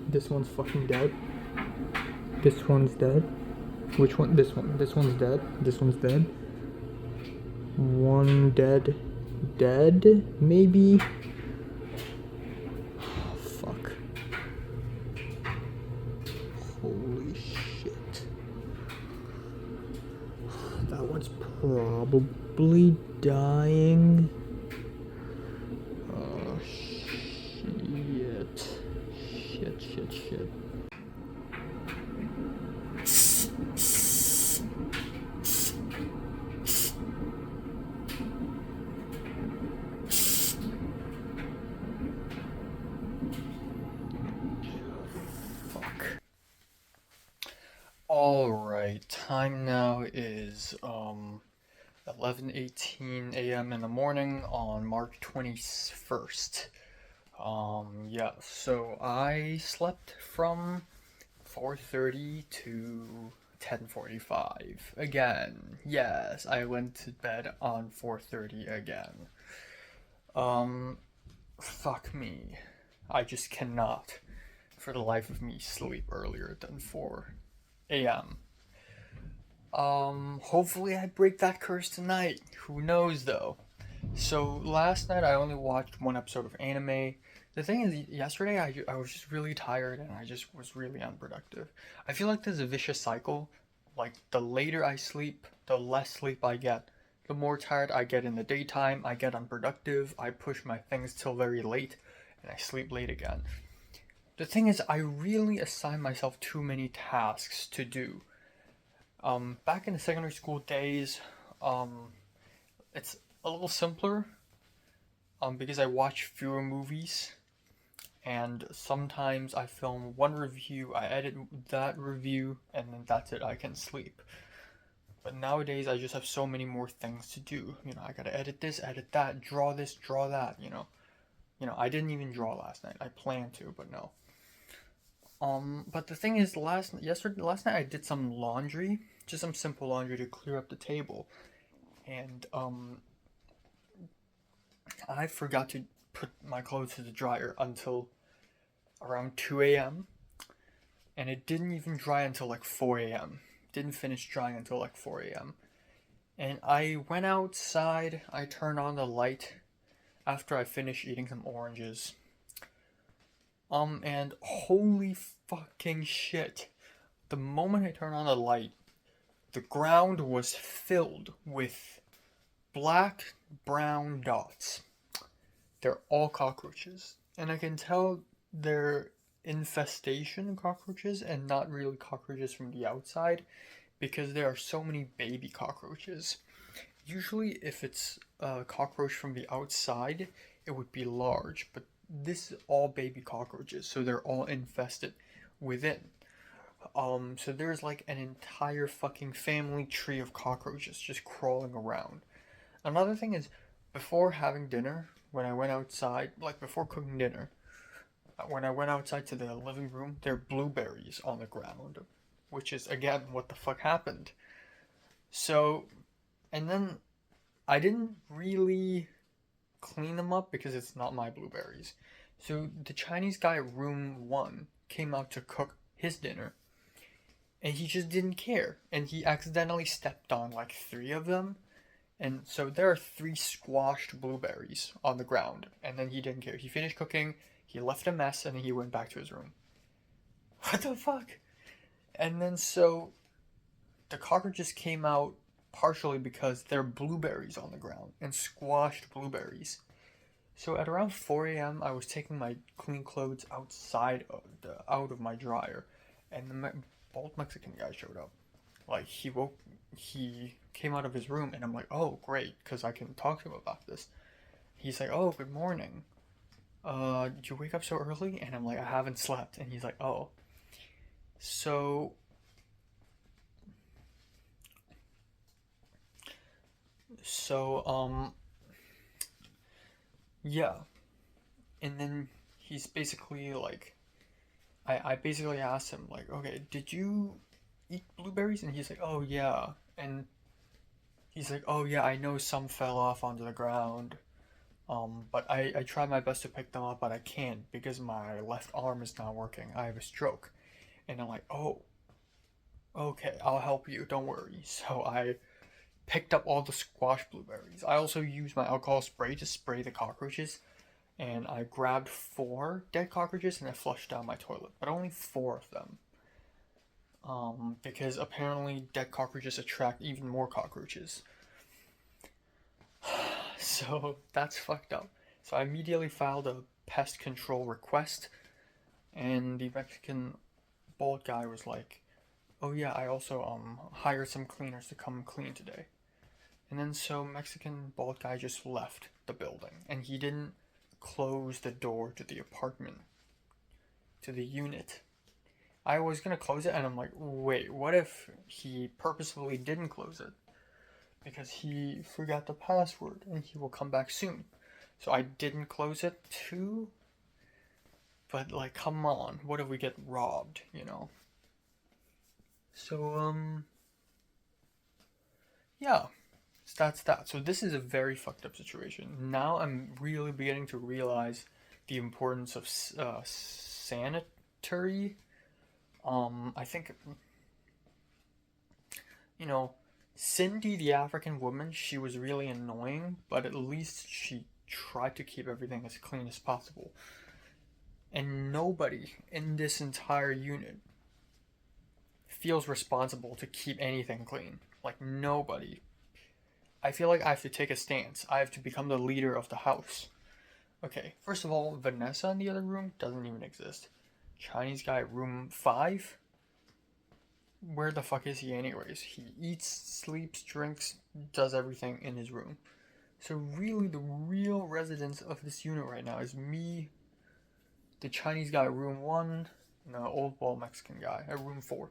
This one's fucking dead. This one's dead. Which one? This one. This one's dead. This one's dead. One dead. Dead? Maybe? Oh, fuck. Holy shit. That one's probably dying. Oh, shit. Shit. Fuck. Alright, time now is 11:18 a.m. in the morning on March 21st. Yeah, so I slept from 4:30 to 10:45 again. Yes, I went to bed on 4:30 again. Um, Fuck me. I just cannot, for the life of me, sleep earlier than 4 a.m. Hopefully I break that curse tonight. Who knows though? So last night I only watched one episode of anime. The thing is, yesterday I was just really tired and I just was really unproductive. I feel like there's a vicious cycle. Like, the later I sleep, the less sleep I get. The more tired I get in the daytime, I get unproductive, I push my things till very late, and I sleep late again. The thing is, I really assign myself too many tasks to do. Back in the secondary school days, um, it's a little simpler, because I watch fewer movies, and sometimes I film one review, I edit that review, and then that's it, I can sleep. But nowadays, I just have so many more things to do. I gotta edit this, edit that, draw this, draw that. I didn't even draw last night. I planned to, but no. But the thing is, last night I did some laundry, just some simple laundry to clear up the table, and I forgot to put my clothes to the dryer until around 2 a.m. and it didn't even dry until like 4 a.m. Didn't finish drying until like 4 a.m. And I went outside, I turned on the light after I finished eating some oranges. And holy fucking shit. The moment I turned on the light, the ground was filled with black, brown dots. They're all cockroaches. And I can tell they're infestation cockroaches and not really cockroaches from the outside because there are so many baby cockroaches. Usually, if it's a cockroach from the outside, it would be large, but this is all baby cockroaches, so they're all infested within. So there's like an entire fucking family tree of cockroaches just crawling around. Another thing is, before having dinner, when I went outside, like before cooking dinner, when I went outside to the living room, there are blueberries on the ground, which is again what the fuck happened. So, and then I didn't really clean them up because it's not my blueberries. So the Chinese guy at room 1 came out to cook his dinner and he just didn't care and he accidentally stepped on like 3 of them. And so there are 3 squashed blueberries on the ground and then he didn't care. He finished cooking, he left a mess, and then he went back to his room. What the fuck? And then so the cockroaches came out partially because there are blueberries on the ground and squashed blueberries. So at around 4 a.m., I was taking my clean clothes out of my dryer, and the bald Mexican guy showed up. Like he came out of his room, and I'm like, oh great, because I can talk to him about this. He's like, oh, good morning. Did you wake up so early? And I'm like, I haven't slept. And he's like, oh. So so yeah. And then he's basically like, I basically asked him like, okay, did you eat blueberries? And he's like, oh yeah. And he's like, oh yeah, I know some fell off onto the ground. But I try my best to pick them up, but I can't because my left arm is not working. I have a stroke. And I'm like, oh, okay, I'll help you, don't worry. So I picked up all the squash blueberries. I also used my alcohol spray to spray the cockroaches, and I grabbed 4 dead cockroaches and I flushed down my toilet, but only 4 of them. Because apparently dead cockroaches attract even more cockroaches. So that's fucked up. So I immediately filed a pest control request, and the Mexican bald guy was like, "Oh yeah, I also hired some cleaners to come clean today." And then so Mexican bald guy just left the building, and he didn't close the door to the apartment, to the unit. I was gonna close it, and I'm like, wait, what if he purposefully didn't close it? because he forgot the password and he will come back soon. So I didn't close it too. But like, come on, what if we get robbed, you know? So yeah, so that's that. So this is a very fucked up situation. Now I'm really beginning to realize the importance of sanitary. I think, you know, Cindy, the African woman, she was really annoying, but at least she tried to keep everything as clean as possible. And nobody in this entire unit feels responsible to keep anything clean. Like, nobody. I feel like I have to take a stance. I have to become the leader of the house. Okay, first of all, Vanessa in the other room doesn't even exist. Chinese guy, room 5? Where the fuck is he anyways? He eats, sleeps, drinks, does everything in his room. So really, the real residence of this unit right now is me, the Chinese guy, room 1, and the old bald Mexican guy at room 4.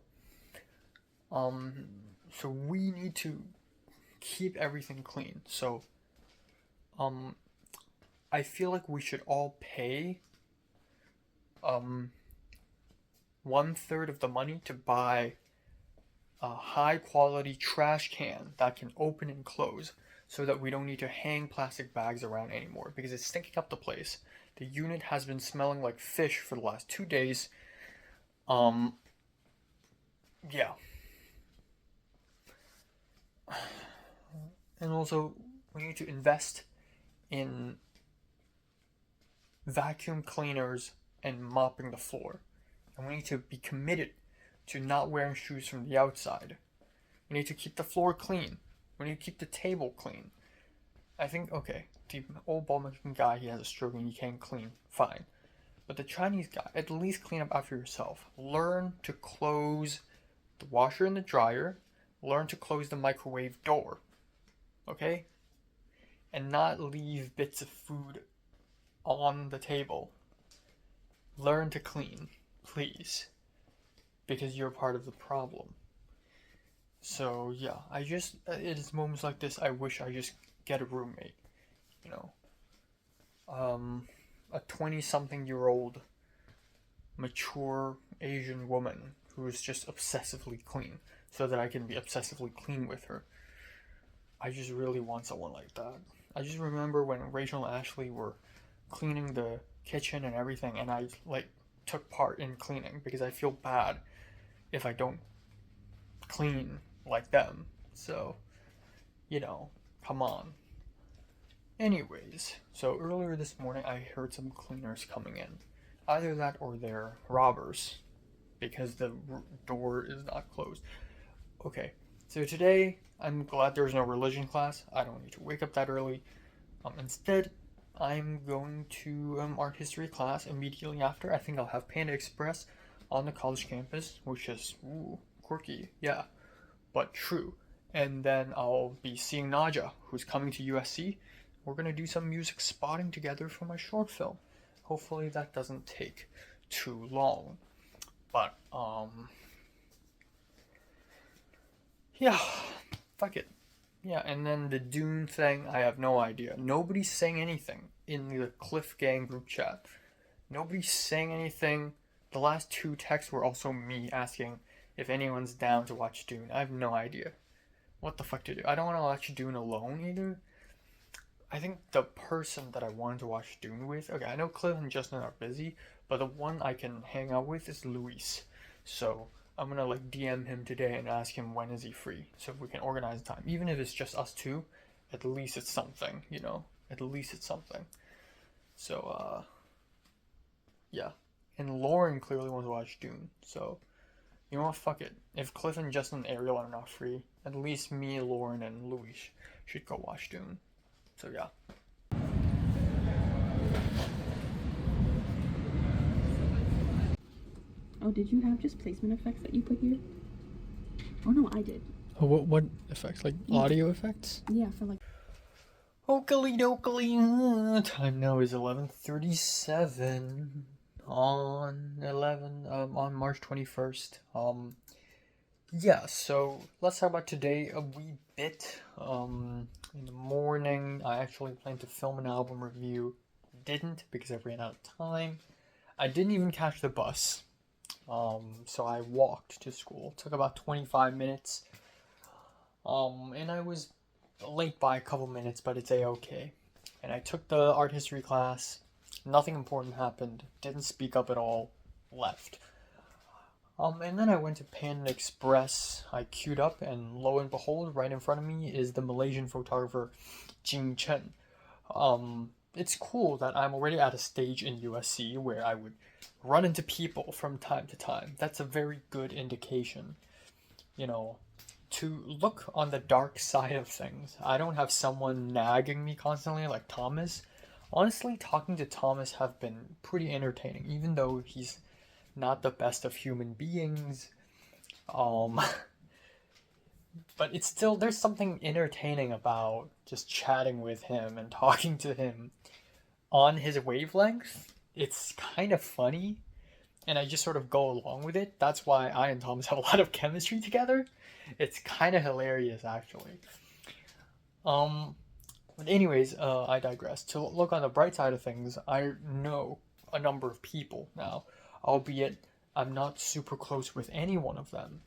So we need to keep everything clean. So, I feel like we should all pay, 1/3 of the money to buy a high quality trash can that can open and close so that we don't need to hang plastic bags around anymore because it's stinking up the place. The unit has been smelling like fish for the last 2 days. Yeah. And also, we need to invest in vacuum cleaners and mopping the floor. And we need to be committed to not wearing shoes from the outside. We need to keep the floor clean. We need to keep the table clean. I think, okay, the old bald Mexican guy, he has a stroke and he can't clean. Fine. But the Chinese guy, at least clean up after yourself. Learn to close the washer and the dryer. Learn to close the microwave door. Okay? And not leave bits of food on the table. Learn to clean, please. Because you're part of the problem. So, yeah, it is moments like this I wish I just get a roommate, you know. A 20-something-year-old mature Asian woman who is just obsessively clean so that I can be obsessively clean with her. I just really want someone like that. I just remember when Rachel and Ashley were cleaning the kitchen and everything, and I like took part in cleaning because I feel bad if I don't clean like them. So, you know, come on. Anyways, so earlier this morning I heard some cleaners coming in. Either that or they're robbers because the door is not closed. Okay, so today I'm glad there's no religion class. I don't need to wake up that early. Instead, I'm going to art history class immediately after. I think I'll have Panda Express on the college campus, which is quirky, yeah, but true. And then I'll be seeing Naja, who's coming to USC. We're gonna do some music spotting together for my short film. Hopefully that doesn't take too long. But yeah, fuck it. Yeah, and then the Dune thing, I have no idea. Nobody's saying anything in the Cliff Gang group chat. Nobody's saying anything. The last 2 texts were also me asking if anyone's down to watch Dune. I have no idea what the fuck to do. I don't want to watch Dune alone either. I think the person that I wanted to watch Dune with, okay, I know Cliff and Justin are busy, but the one I can hang out with is Luis. So I'm gonna like DM him today and ask him when is he free, so if we can organize time. Even if it's just us two, at least it's something, you know. At least it's something. So yeah. And Lauren clearly wants to watch Dune, so you know what? Fuck it. If Cliff and Justin and Ariel are not free, at least me, Lauren, and Luis should go watch Dune. So yeah. Oh, did you have just placement effects that you put here? Oh no, I did. Oh, what effects? Like audio effects? Yeah, for like. Oakley dokley. Time now is 11:37 on March 21st. Yeah. So let's talk about today. We bit. In the morning, I actually planned to film an album review. Didn't because I ran out of time. I didn't even catch the bus. So I walked to school. It took about 25 minutes. And I was late by a couple minutes, but it's a-okay. And I took the art history class. Nothing important happened. Didn't speak up at all. Left. And then I went to Panda Express. I queued up, and lo and behold, right in front of me is the Malaysian photographer Jing Chen. It's cool that I'm already at a stage in USC where I would run into people from time to time. That's a very good indication, to look on the dark side of things. I don't have someone nagging me constantly like Thomas. Honestly, talking to Thomas have been pretty entertaining, even though he's not the best of human beings. But it's still, there's something entertaining about just chatting with him and talking to him on his wavelength. It's kind of funny, and I just sort of go along with it. That's why I and Thomas have a lot of chemistry together. It's kind of hilarious, actually. But anyways, I digress. To look on the bright side of things, I know a number of people now, albeit I'm not super close with any one of them.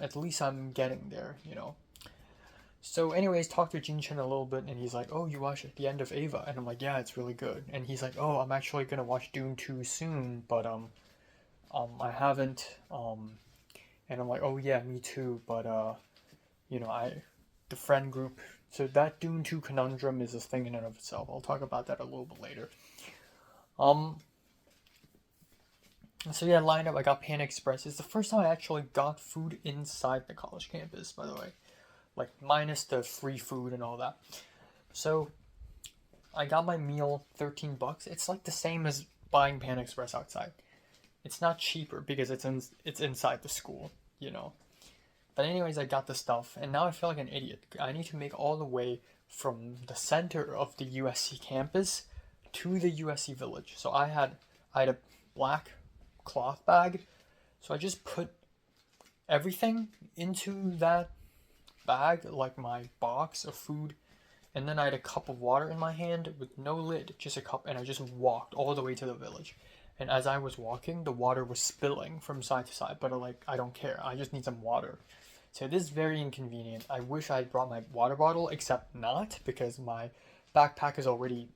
At least I'm getting there. So anyways, talked to Jin Chen a little bit, and he's like, oh, you watched The End of Ava? And I'm like, yeah, it's really good. And he's like, oh, I'm actually gonna watch Dune 2 soon, but I haven't. And I'm like, oh yeah, me too, but the friend group, so that Dune 2 conundrum is a thing in and of itself. I'll talk about that a little bit later. So yeah, lined up, I got Panda Express. It's the first time I actually got food inside the college campus, by the way. Like, minus the free food and all that. So, I got my meal, $13. It's like the same as buying Panda Express outside. It's not cheaper because it's inside the school, But anyways, I got the stuff, and now I feel like an idiot. I need to make all the way from the center of the USC campus to the USC village. So I had a black cloth bag, so I just put everything into that bag, like my box of food, and then I had a cup of water in my hand with no lid, just a cup, and I just walked all the way to the village. And as I was walking, the water was spilling from side to side, but I don't care. I just need some water. So this is very inconvenient. I wish I had brought my water bottle, except not, because my backpack is already,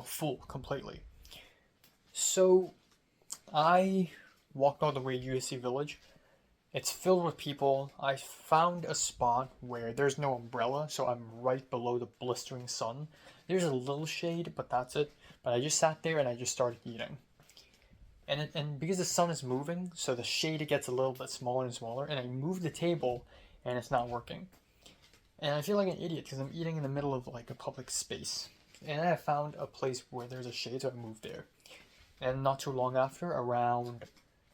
full completely. So I walked all the way to USC Village. It's filled with people. I found a spot where there's no umbrella, so I'm right below the blistering sun. There's a little shade, but that's it. But I just sat there and I just started eating. And because the sun is moving, so the shade gets a little bit smaller and smaller, and I move the table and it's not working. And I feel like an idiot because I'm eating in the middle of like a public space. And I found a place where there's a shade, so I moved there. And not too long after, around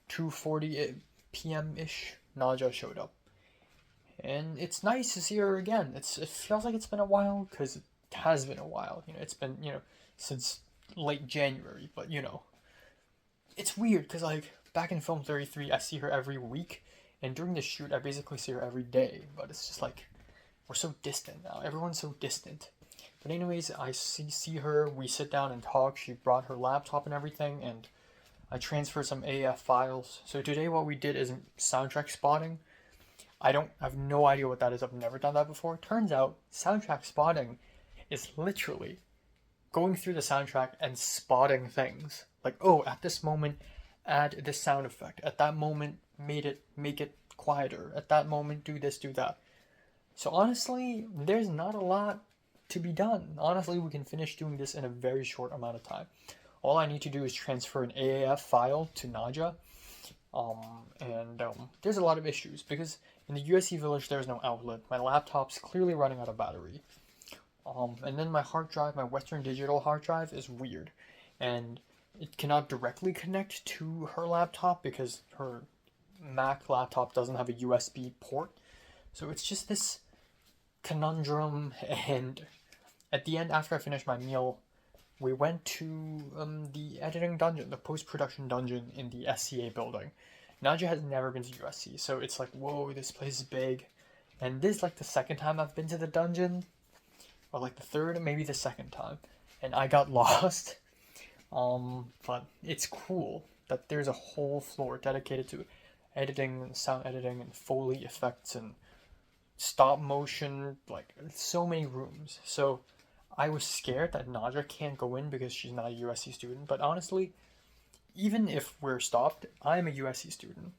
2:40 p.m.-ish, Naja showed up. And it's nice to see her again. It feels like it's been a while, because it has been a while. It's been, since late January, but, it's weird, because, back in Film 33, I see her every week, and during the shoot, I basically see her every day, but it's just we're so distant now. Everyone's so distant. But anyways, I see her, we sit down and talk. She brought her laptop and everything, and I transferred some AF files. So today what we did is soundtrack spotting. I have no idea what that is. I've never done that before. Turns out, soundtrack spotting is literally going through the soundtrack and spotting things. Like, oh, at this moment, add this sound effect. At that moment, make it quieter. At that moment, do this, do that. So honestly, there's not a lot to be done. Honestly, we can finish doing this in a very short amount of time. All I need to do is transfer an AAF file to Naja. There's a lot of issues because in the USC Village there's no outlet. My laptop's clearly running out of battery. And then my hard drive, my Western Digital hard drive is weird. And it cannot directly connect to her laptop because her Mac laptop doesn't have a USB port. So it's just this conundrum. And at the end, after I finished my meal, we went to the editing dungeon, the post-production dungeon in the SCA building. Naja has never been to USC, so it's like, whoa, this place is big. And this is like the second time I've been to the dungeon, or like the third, maybe the second time, and I got lost. But it's cool that there's a whole floor dedicated to editing and sound editing and Foley effects and stop motion, like so many rooms. So I was scared that Naja can't go in because she's not a USC student, but honestly, even if we're stopped, I'm a USC student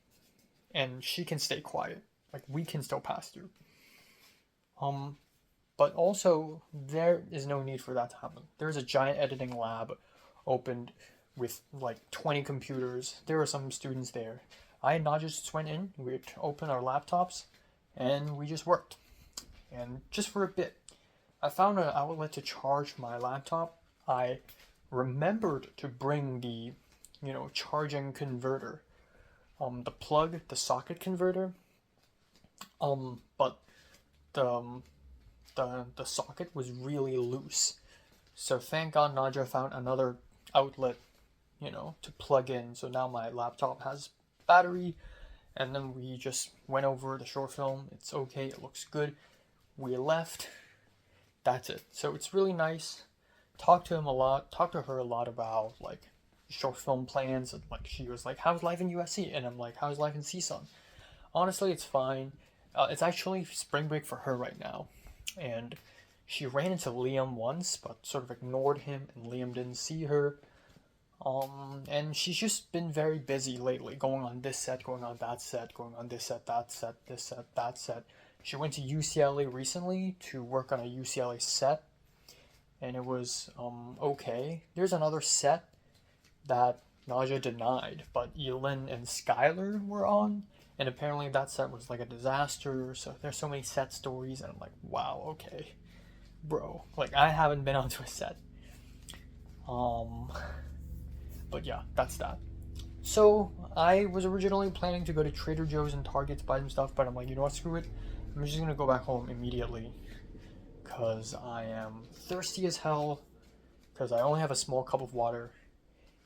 and she can stay quiet. Like we can still pass through. Um but also there is no need for that to happen. There's a giant editing lab opened with like 20 computers. There are some students there. I and Naja just went in, we'd open our laptops, and we just worked. And just for a bit, I found an outlet to charge my laptop. I remembered to bring the, charging converter, the plug, the socket converter. But the the socket was really loose. So thank God Naja found another outlet, to plug in. So now my laptop has battery, and then we just went over the short film. It's okay, it looks good. We left. That's it. So it's really nice. Talked to her a lot about like short film plans, and like she was like, "How's life in USC?" And I'm like, "How's life in CSUN?" Honestly, it's fine. It's actually spring break for her right now, and she ran into Liam once, but sort of ignored him, and Liam didn't see her. And she's just been very busy lately, going on this set, going on that set, going on this set, that set, this set, that set. She went to UCLA recently to work on a UCLA set, and it was okay. There's another set that Naja denied, but Elin and Skylar were on, and apparently that set was like a disaster. So there's so many set stories, and I'm like, wow, okay, bro. Like I haven't been onto a set. But yeah, that's that. So I was originally planning to go to Trader Joe's and Target to buy some stuff, but I'm like, you know what, screw it. I'm just gonna go back home immediately because I am thirsty as hell. Because I only have a small cup of water,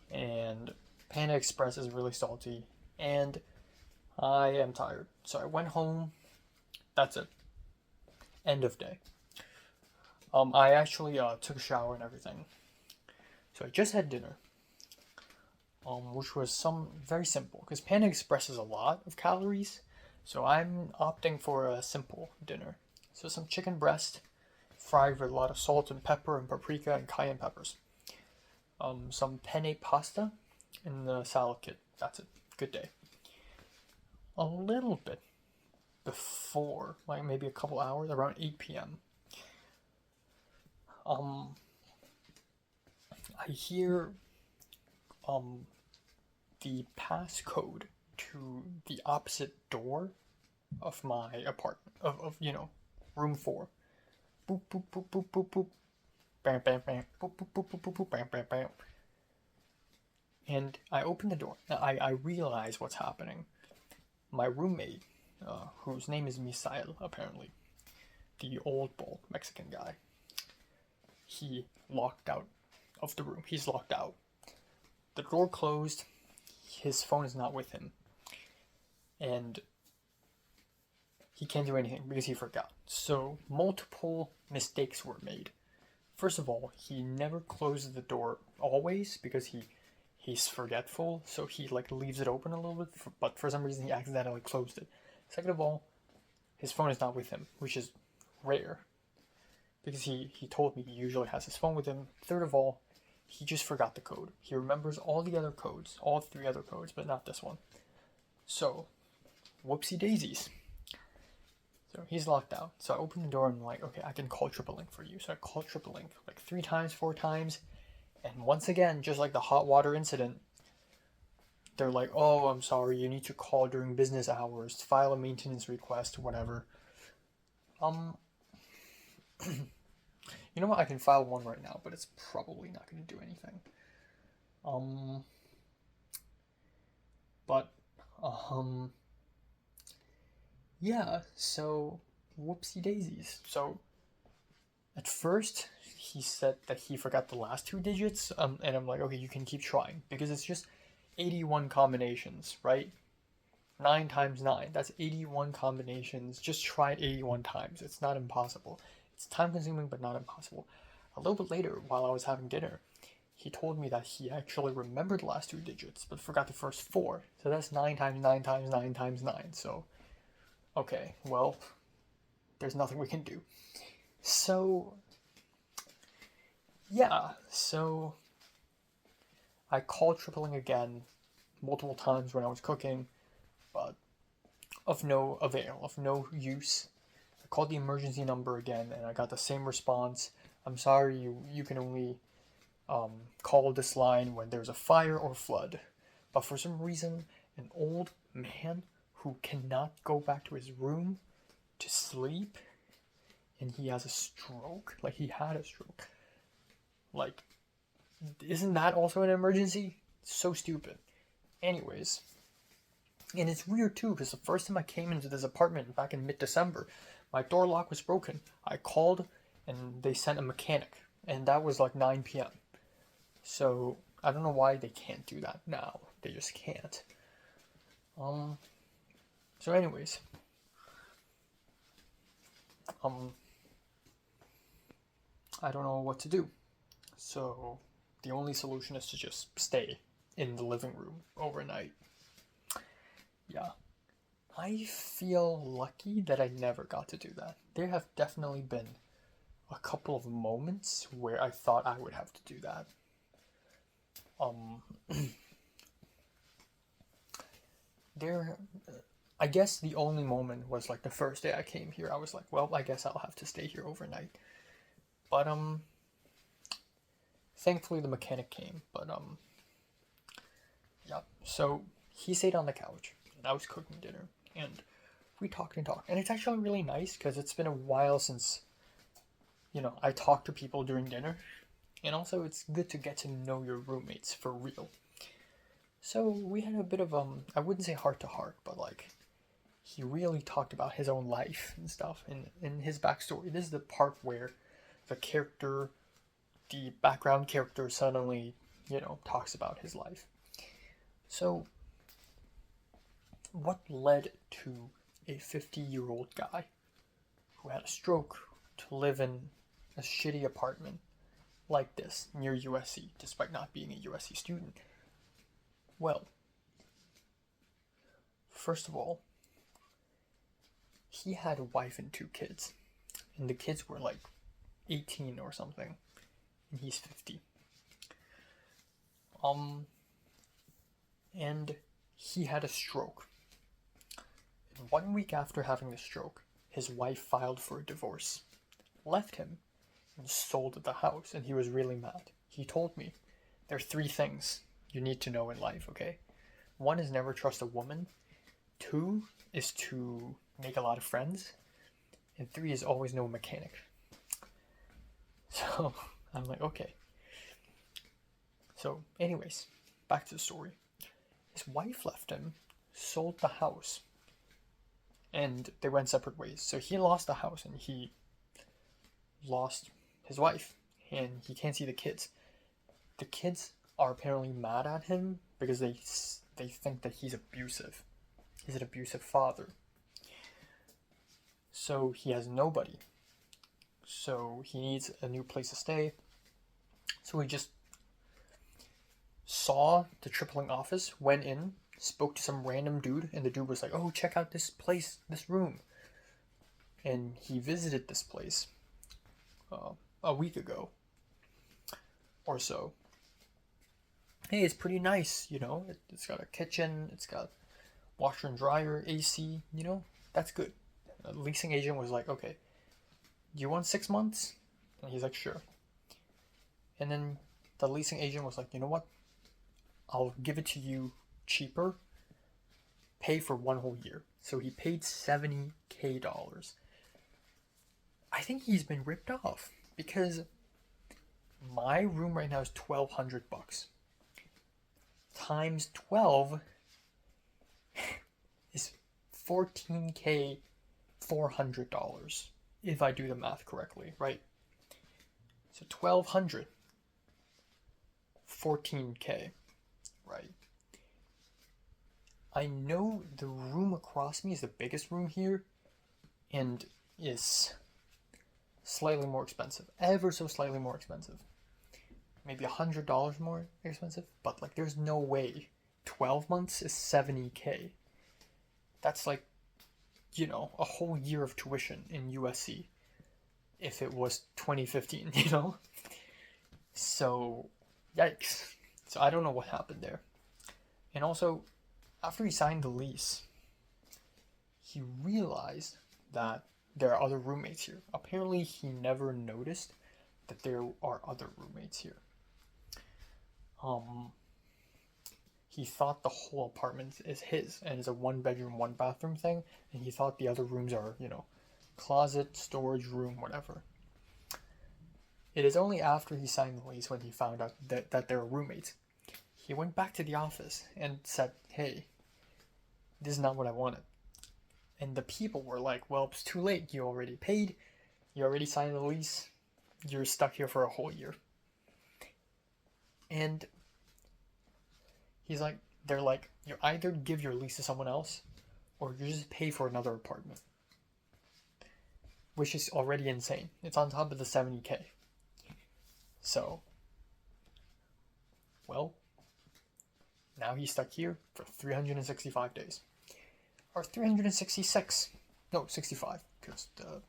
and Panda Express is really salty, and I am tired. So I went home. That's it. End of day. I actually took a shower and everything. So I just had dinner. Which was some very simple because Panda Express is a lot of calories, so I'm opting for a simple dinner. So some chicken breast, fried with a lot of salt and pepper and paprika and cayenne peppers. Some penne pasta in the salad kit. That's it. Good day. A little bit before, like maybe a couple hours, around 8 p.m. I hear the passcode to the opposite door of my apartment, of room 4. Boop, boop, boop, boop, boop, boop. Bam, bam, bam. Boop, boop, boop, boop, boop, boop, bam, bam, bam. And I open the door. I realize what's happening. My roommate, whose name is Misael, apparently, the old bull Mexican guy, he locked out of the room. He's locked out. The door closed. His phone is not with him. And he can't do anything because he forgot. So multiple mistakes were made. First of all, he never closes the door always because he's forgetful, so he like leaves it open a little bit, but for some reason he accidentally closed it. Second of all, his phone is not with him, which is rare because he told me he usually has his phone with him. Third of all, he just forgot the code. He remembers all the other codes, all 3 other codes, but not this one. So, whoopsie daisies. So he's locked out. So I open the door and I'm like, okay, I can call TripleLink for you. So I call TripleLink like 3 times, 4 times. And once again, just like the hot water incident, they're like, oh, I'm sorry, you need to call during business hours, file a maintenance request, whatever. You know what? I can file one right now, but it's probably not going to do anything. Yeah, so whoopsie daisies. So at first he said that he forgot the last 2 digits, and I'm like, okay, you can keep trying because it's just 81 combinations, right? 9 times 9. That's 81 combinations. Just try it 81 times. It's not impossible. It's time consuming, but not impossible. A little bit later, while I was having dinner, he told me that he actually remembered the last 2 digits, but forgot the first 4. So that's 9 times 9 times 9 times 9. So, okay, well, there's nothing we can do. So, yeah, so I called tripling again multiple times when I was cooking, but of no avail, of no use. I called the emergency number again and I got the same response. I'm sorry, you can only call this line when there's a fire or flood. But for some reason, an old man who cannot go back to his room to sleep, and he has a stroke, like he had a stroke. Like, isn't that also an emergency? So stupid. Anyways, and it's weird too, because the first time I came into this apartment back in mid-December, my door lock was broken. I called and they sent a mechanic, and that was like 9 p.m. So I don't know why they can't do that now. They just can't. So anyways, I don't know what to do. So the only solution is to just stay in the living room overnight. Yeah. I feel lucky that I never got to do that. There have definitely been a couple of moments where I thought I would have to do that. I guess the only moment was like the first day I came here. I was like, well, I guess I'll have to stay here overnight. But thankfully the mechanic came. But yeah. So he stayed on the couch and I was cooking dinner and we talked and talked. And it's actually really nice because it's been a while since, I talked to people during dinner. And also it's good to get to know your roommates for real. So we had a bit of I wouldn't say heart to heart, but like he really talked about his own life and stuff and his backstory. This is the part where the background character suddenly, talks about his life. So what led to a 50-year-old guy who had a stroke to live in a shitty apartment like this near USC, despite not being a USC student? Well, first of all, he had a wife and 2 kids, and the kids were like 18 or something, and he's 50. And he had a stroke. And 1 week after having the stroke, his wife filed for a divorce, left him, and sold the house, and he was really mad. He told me, there are 3 things you need to know in life, okay? 1 is never trust a woman. 2 is to make a lot of friends. And 3 is always know a mechanic. So I'm like, okay. So anyways, back to the story. His wife left him, sold the house, and they went separate ways. So he lost the house and he lost his wife, and he can't see the kids. The kids are apparently mad at him because they think that he's abusive. He's an abusive father. So he has nobody. So he needs a new place to stay. So he just saw the tripling office, went in, spoke to some random dude, and the dude was like, oh, check out this place, this room. And he visited this place a week ago or so. Hey, it's pretty nice, it's got a kitchen, it's got washer and dryer, AC, that's good. The leasing agent was like, okay, do you want 6 months? And he's like, sure. And then the leasing agent was like, you know what? I'll give it to you cheaper. Pay for 1 whole year. So he paid $70,000. I think he's been ripped off because my room right now is $1,200. Times 12 is $14,400 if I do the math correctly, right? So 1,200, 14K, right? I know the room across me is the biggest room here and is slightly more expensive. Ever so slightly more expensive. Maybe $100 more expensive, but like there's no way 12 months is 70K. That's like, a whole year of tuition in USC if it was 2015, So, yikes. So I don't know what happened there. And also, after he signed the lease, he realized that there are other roommates here. Apparently, he never noticed that there are other roommates here. He thought the whole apartment is his and is a 1 bedroom, 1 bathroom thing, and he thought the other rooms are, closet, storage room, whatever. It is only after he signed the lease when he found out that there are roommates. He went back to the office and said, hey, this is not what I wanted. And the people were like, well, it's too late. You already paid. You already signed the lease. You're stuck here for a whole year. And they're like, you either give your lease to someone else or you just pay for another apartment. Which is already insane. It's on top of the 70K. So, well, now he's stuck here for 365 days. Or 366. No, 65. Because the,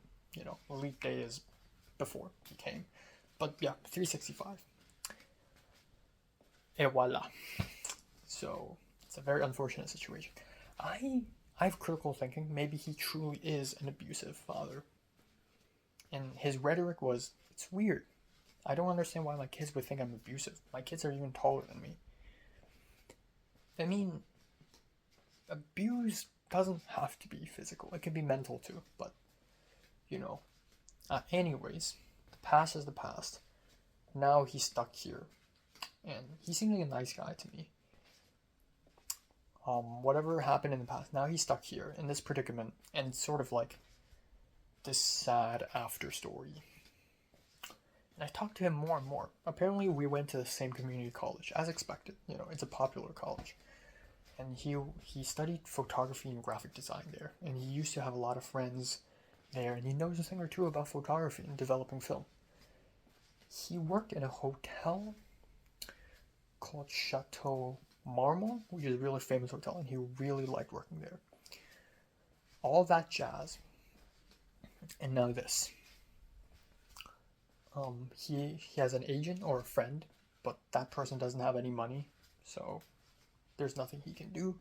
leap day is before he came. But yeah, 365. Et voila. So, it's a very unfortunate situation. I have critical thinking. Maybe he truly is an abusive father. And his rhetoric was, it's weird. I don't understand why my kids would think I'm abusive. My kids are even taller than me. I mean, abuse doesn't have to be physical. It can be mental too. But, anyways, the past is the past. Now he's stuck here. And he seems like a nice guy to me. Whatever happened in the past, now he's stuck here in this predicament and sort of like this sad after story. And I talked to him more and more. Apparently we went to the same community college, as expected. It's a popular college. And he studied photography and graphic design there. And he used to have a lot of friends there. And he knows a thing or two about photography and developing film. He worked in a hotel called Chateau Marmont, which is a really famous hotel. And he really liked working there. All that jazz. And now this. He has an agent or a friend, but that person doesn't have any money, so there's nothing he can do.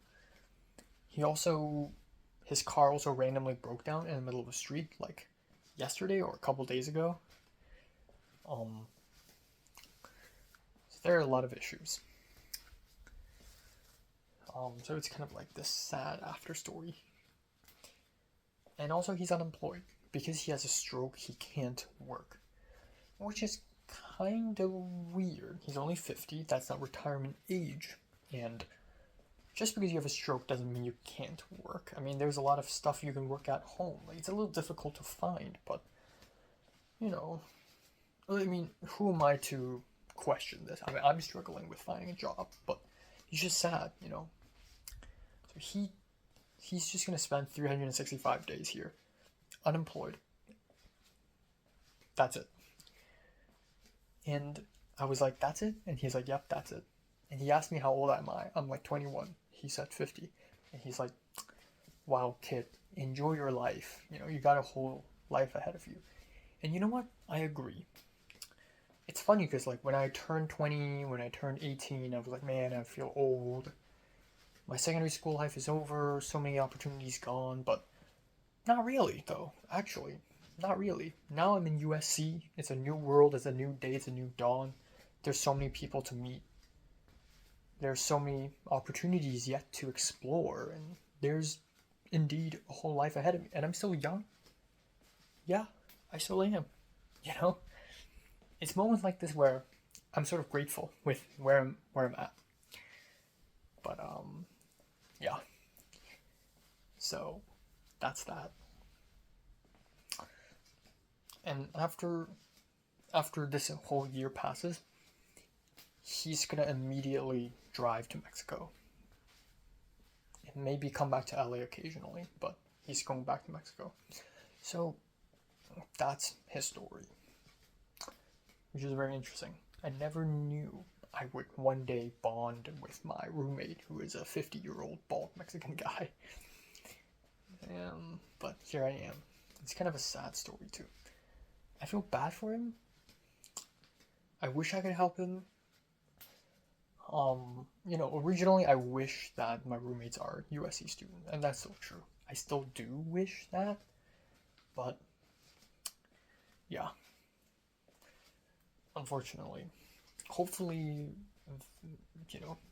His car also randomly broke down in the middle of the street, like yesterday or a couple days ago. So there are a lot of issues. So it's kind of like this sad after story. And also he's unemployed. Because he has a stroke, he can't work. Which is kind of weird. He's only 50, that's not retirement age. And just because you have a stroke doesn't mean you can't work. I mean, there's a lot of stuff you can work at home. Like, it's a little difficult to find, but, I mean, who am I to question this? I mean, I'm struggling with finding a job, but he's just sad, So he's just going to spend 365 days here. Unemployed. That's it. And I was like, that's it? And he's like, yep, that's it. And he asked me how old am I? I'm like 21. He said 50. And he's like, wow, kid, enjoy your life. You got a whole life ahead of you. And you know what? I agree. It's funny because like when I turned 20, when I turned 18, I was like, man, I feel old. My secondary school life is over. So many opportunities gone, but not really, though. Actually, not really. Now I'm in USC. It's a new world. It's a new day. It's a new dawn. There's so many people to meet. There's so many opportunities yet to explore. And there's indeed a whole life ahead of me. And I'm still young. Yeah, I still am. It's moments like this where I'm sort of grateful with where I'm at. But, yeah. So that's that. And after this whole year passes, he's gonna immediately drive to Mexico. and maybe come back to LA occasionally, but he's going back to Mexico. So that's his story, which is very interesting. I never knew I would one day bond with my roommate, who is a 50-year-old bald Mexican guy. But here I am. It's kind of a sad story too. I feel bad for him. I wish I could help him. Originally I wish that my roommates are USC students, and that's still true. I still do wish that, but yeah. Unfortunately. Hopefully,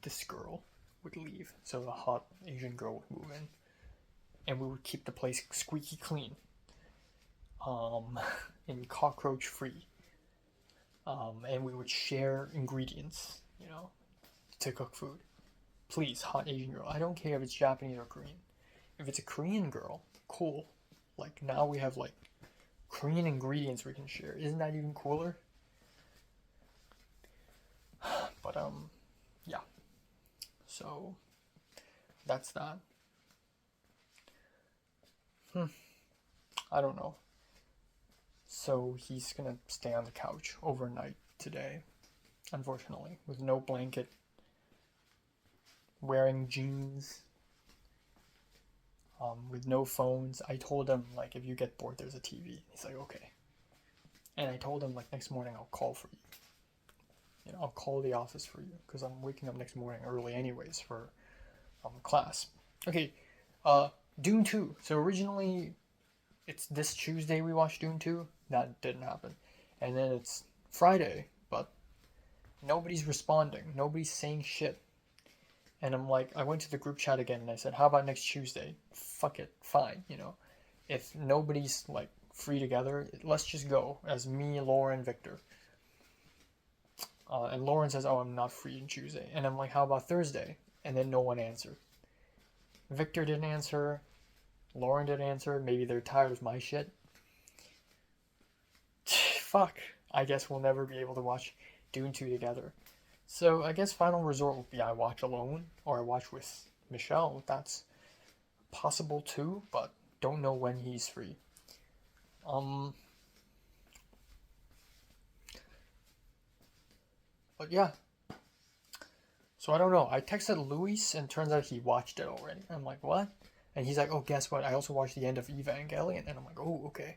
this girl would leave, so the hot Asian girl would move in, and we would keep the place squeaky clean, and cockroach free, and we would share ingredients, to cook food. Please, hot Asian girl. I don't care if it's Japanese or Korean. If it's a Korean girl, cool. Like, now we have, like, Korean ingredients we can share. Isn't that even cooler? But, yeah. So, that's that. I don't know. So, he's gonna stay on the couch overnight today, unfortunately, with no blanket, wearing jeans, with no phones. I told him, like, if you get bored, there's a TV. He's like, okay. And I told him, like, next morning I'll call for you. I'll call the office for you, because I'm waking up next morning early anyways for class. Okay, Dune 2. So originally, it's this Tuesday we watched Dune 2. That didn't happen. And then it's Friday, but nobody's responding. Nobody's saying shit. And I'm like, I went to the group chat again and I said, how about next Tuesday? Fuck it, fine, If nobody's, like, free together, let's just go as me, Lauren, Victor. And Lauren says, oh, I'm not free on Tuesday. And I'm like, how about Thursday? And then no one answered. Victor didn't answer. Lauren didn't answer. Maybe they're tired of my shit. Fuck. I guess we'll never be able to watch Dune 2 together. So I guess final resort would be I watch alone, or I watch with Michelle. That's possible too, but don't know when he's free. But yeah. So I don't know. I texted Luis and turns out he watched it already. I'm like, what? And he's like, oh, guess what? I also watched the end of Evangelion. And I'm like, oh, okay.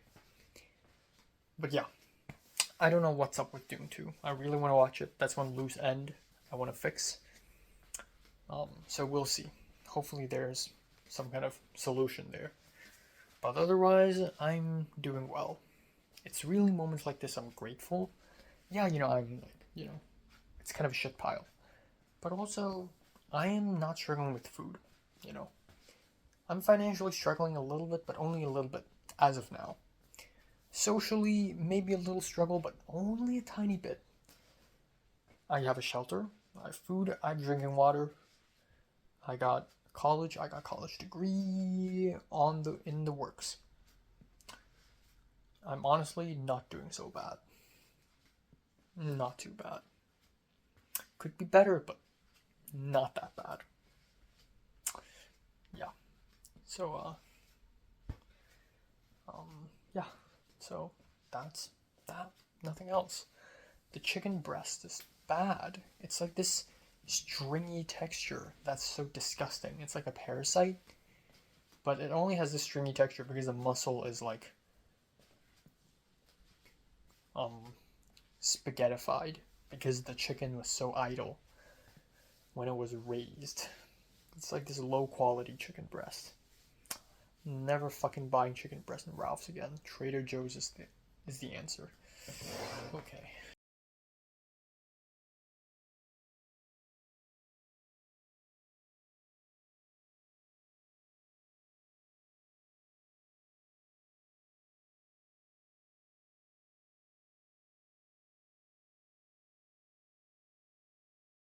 But yeah. I don't know what's up with Dune 2. I really want to watch it. That's one loose end I want to fix. So we'll see. Hopefully there's some kind of solution there. But otherwise, I'm doing well. It's really moments like this I'm grateful. Yeah, I'm like, it's kind of a shit pile. But also, I am not struggling with food, I'm financially struggling a little bit, but only a little bit, as of now. Socially, maybe a little struggle, but only a tiny bit. I have a shelter, I have food, I have drinking water. I got college degree in the works. I'm honestly not doing so bad. Not too bad. Could be better, but not that bad. Yeah. So, yeah. So, that's that. Nothing else. The chicken breast is bad. It's like this stringy texture that's so disgusting. It's like a parasite. But it only has this stringy texture because the muscle is like spaghettified, because the chicken was so idle when it was raised. It's like this low quality chicken breast. Never fucking buying chicken breast in Ralph's again. Trader Joe's is the answer. Okay.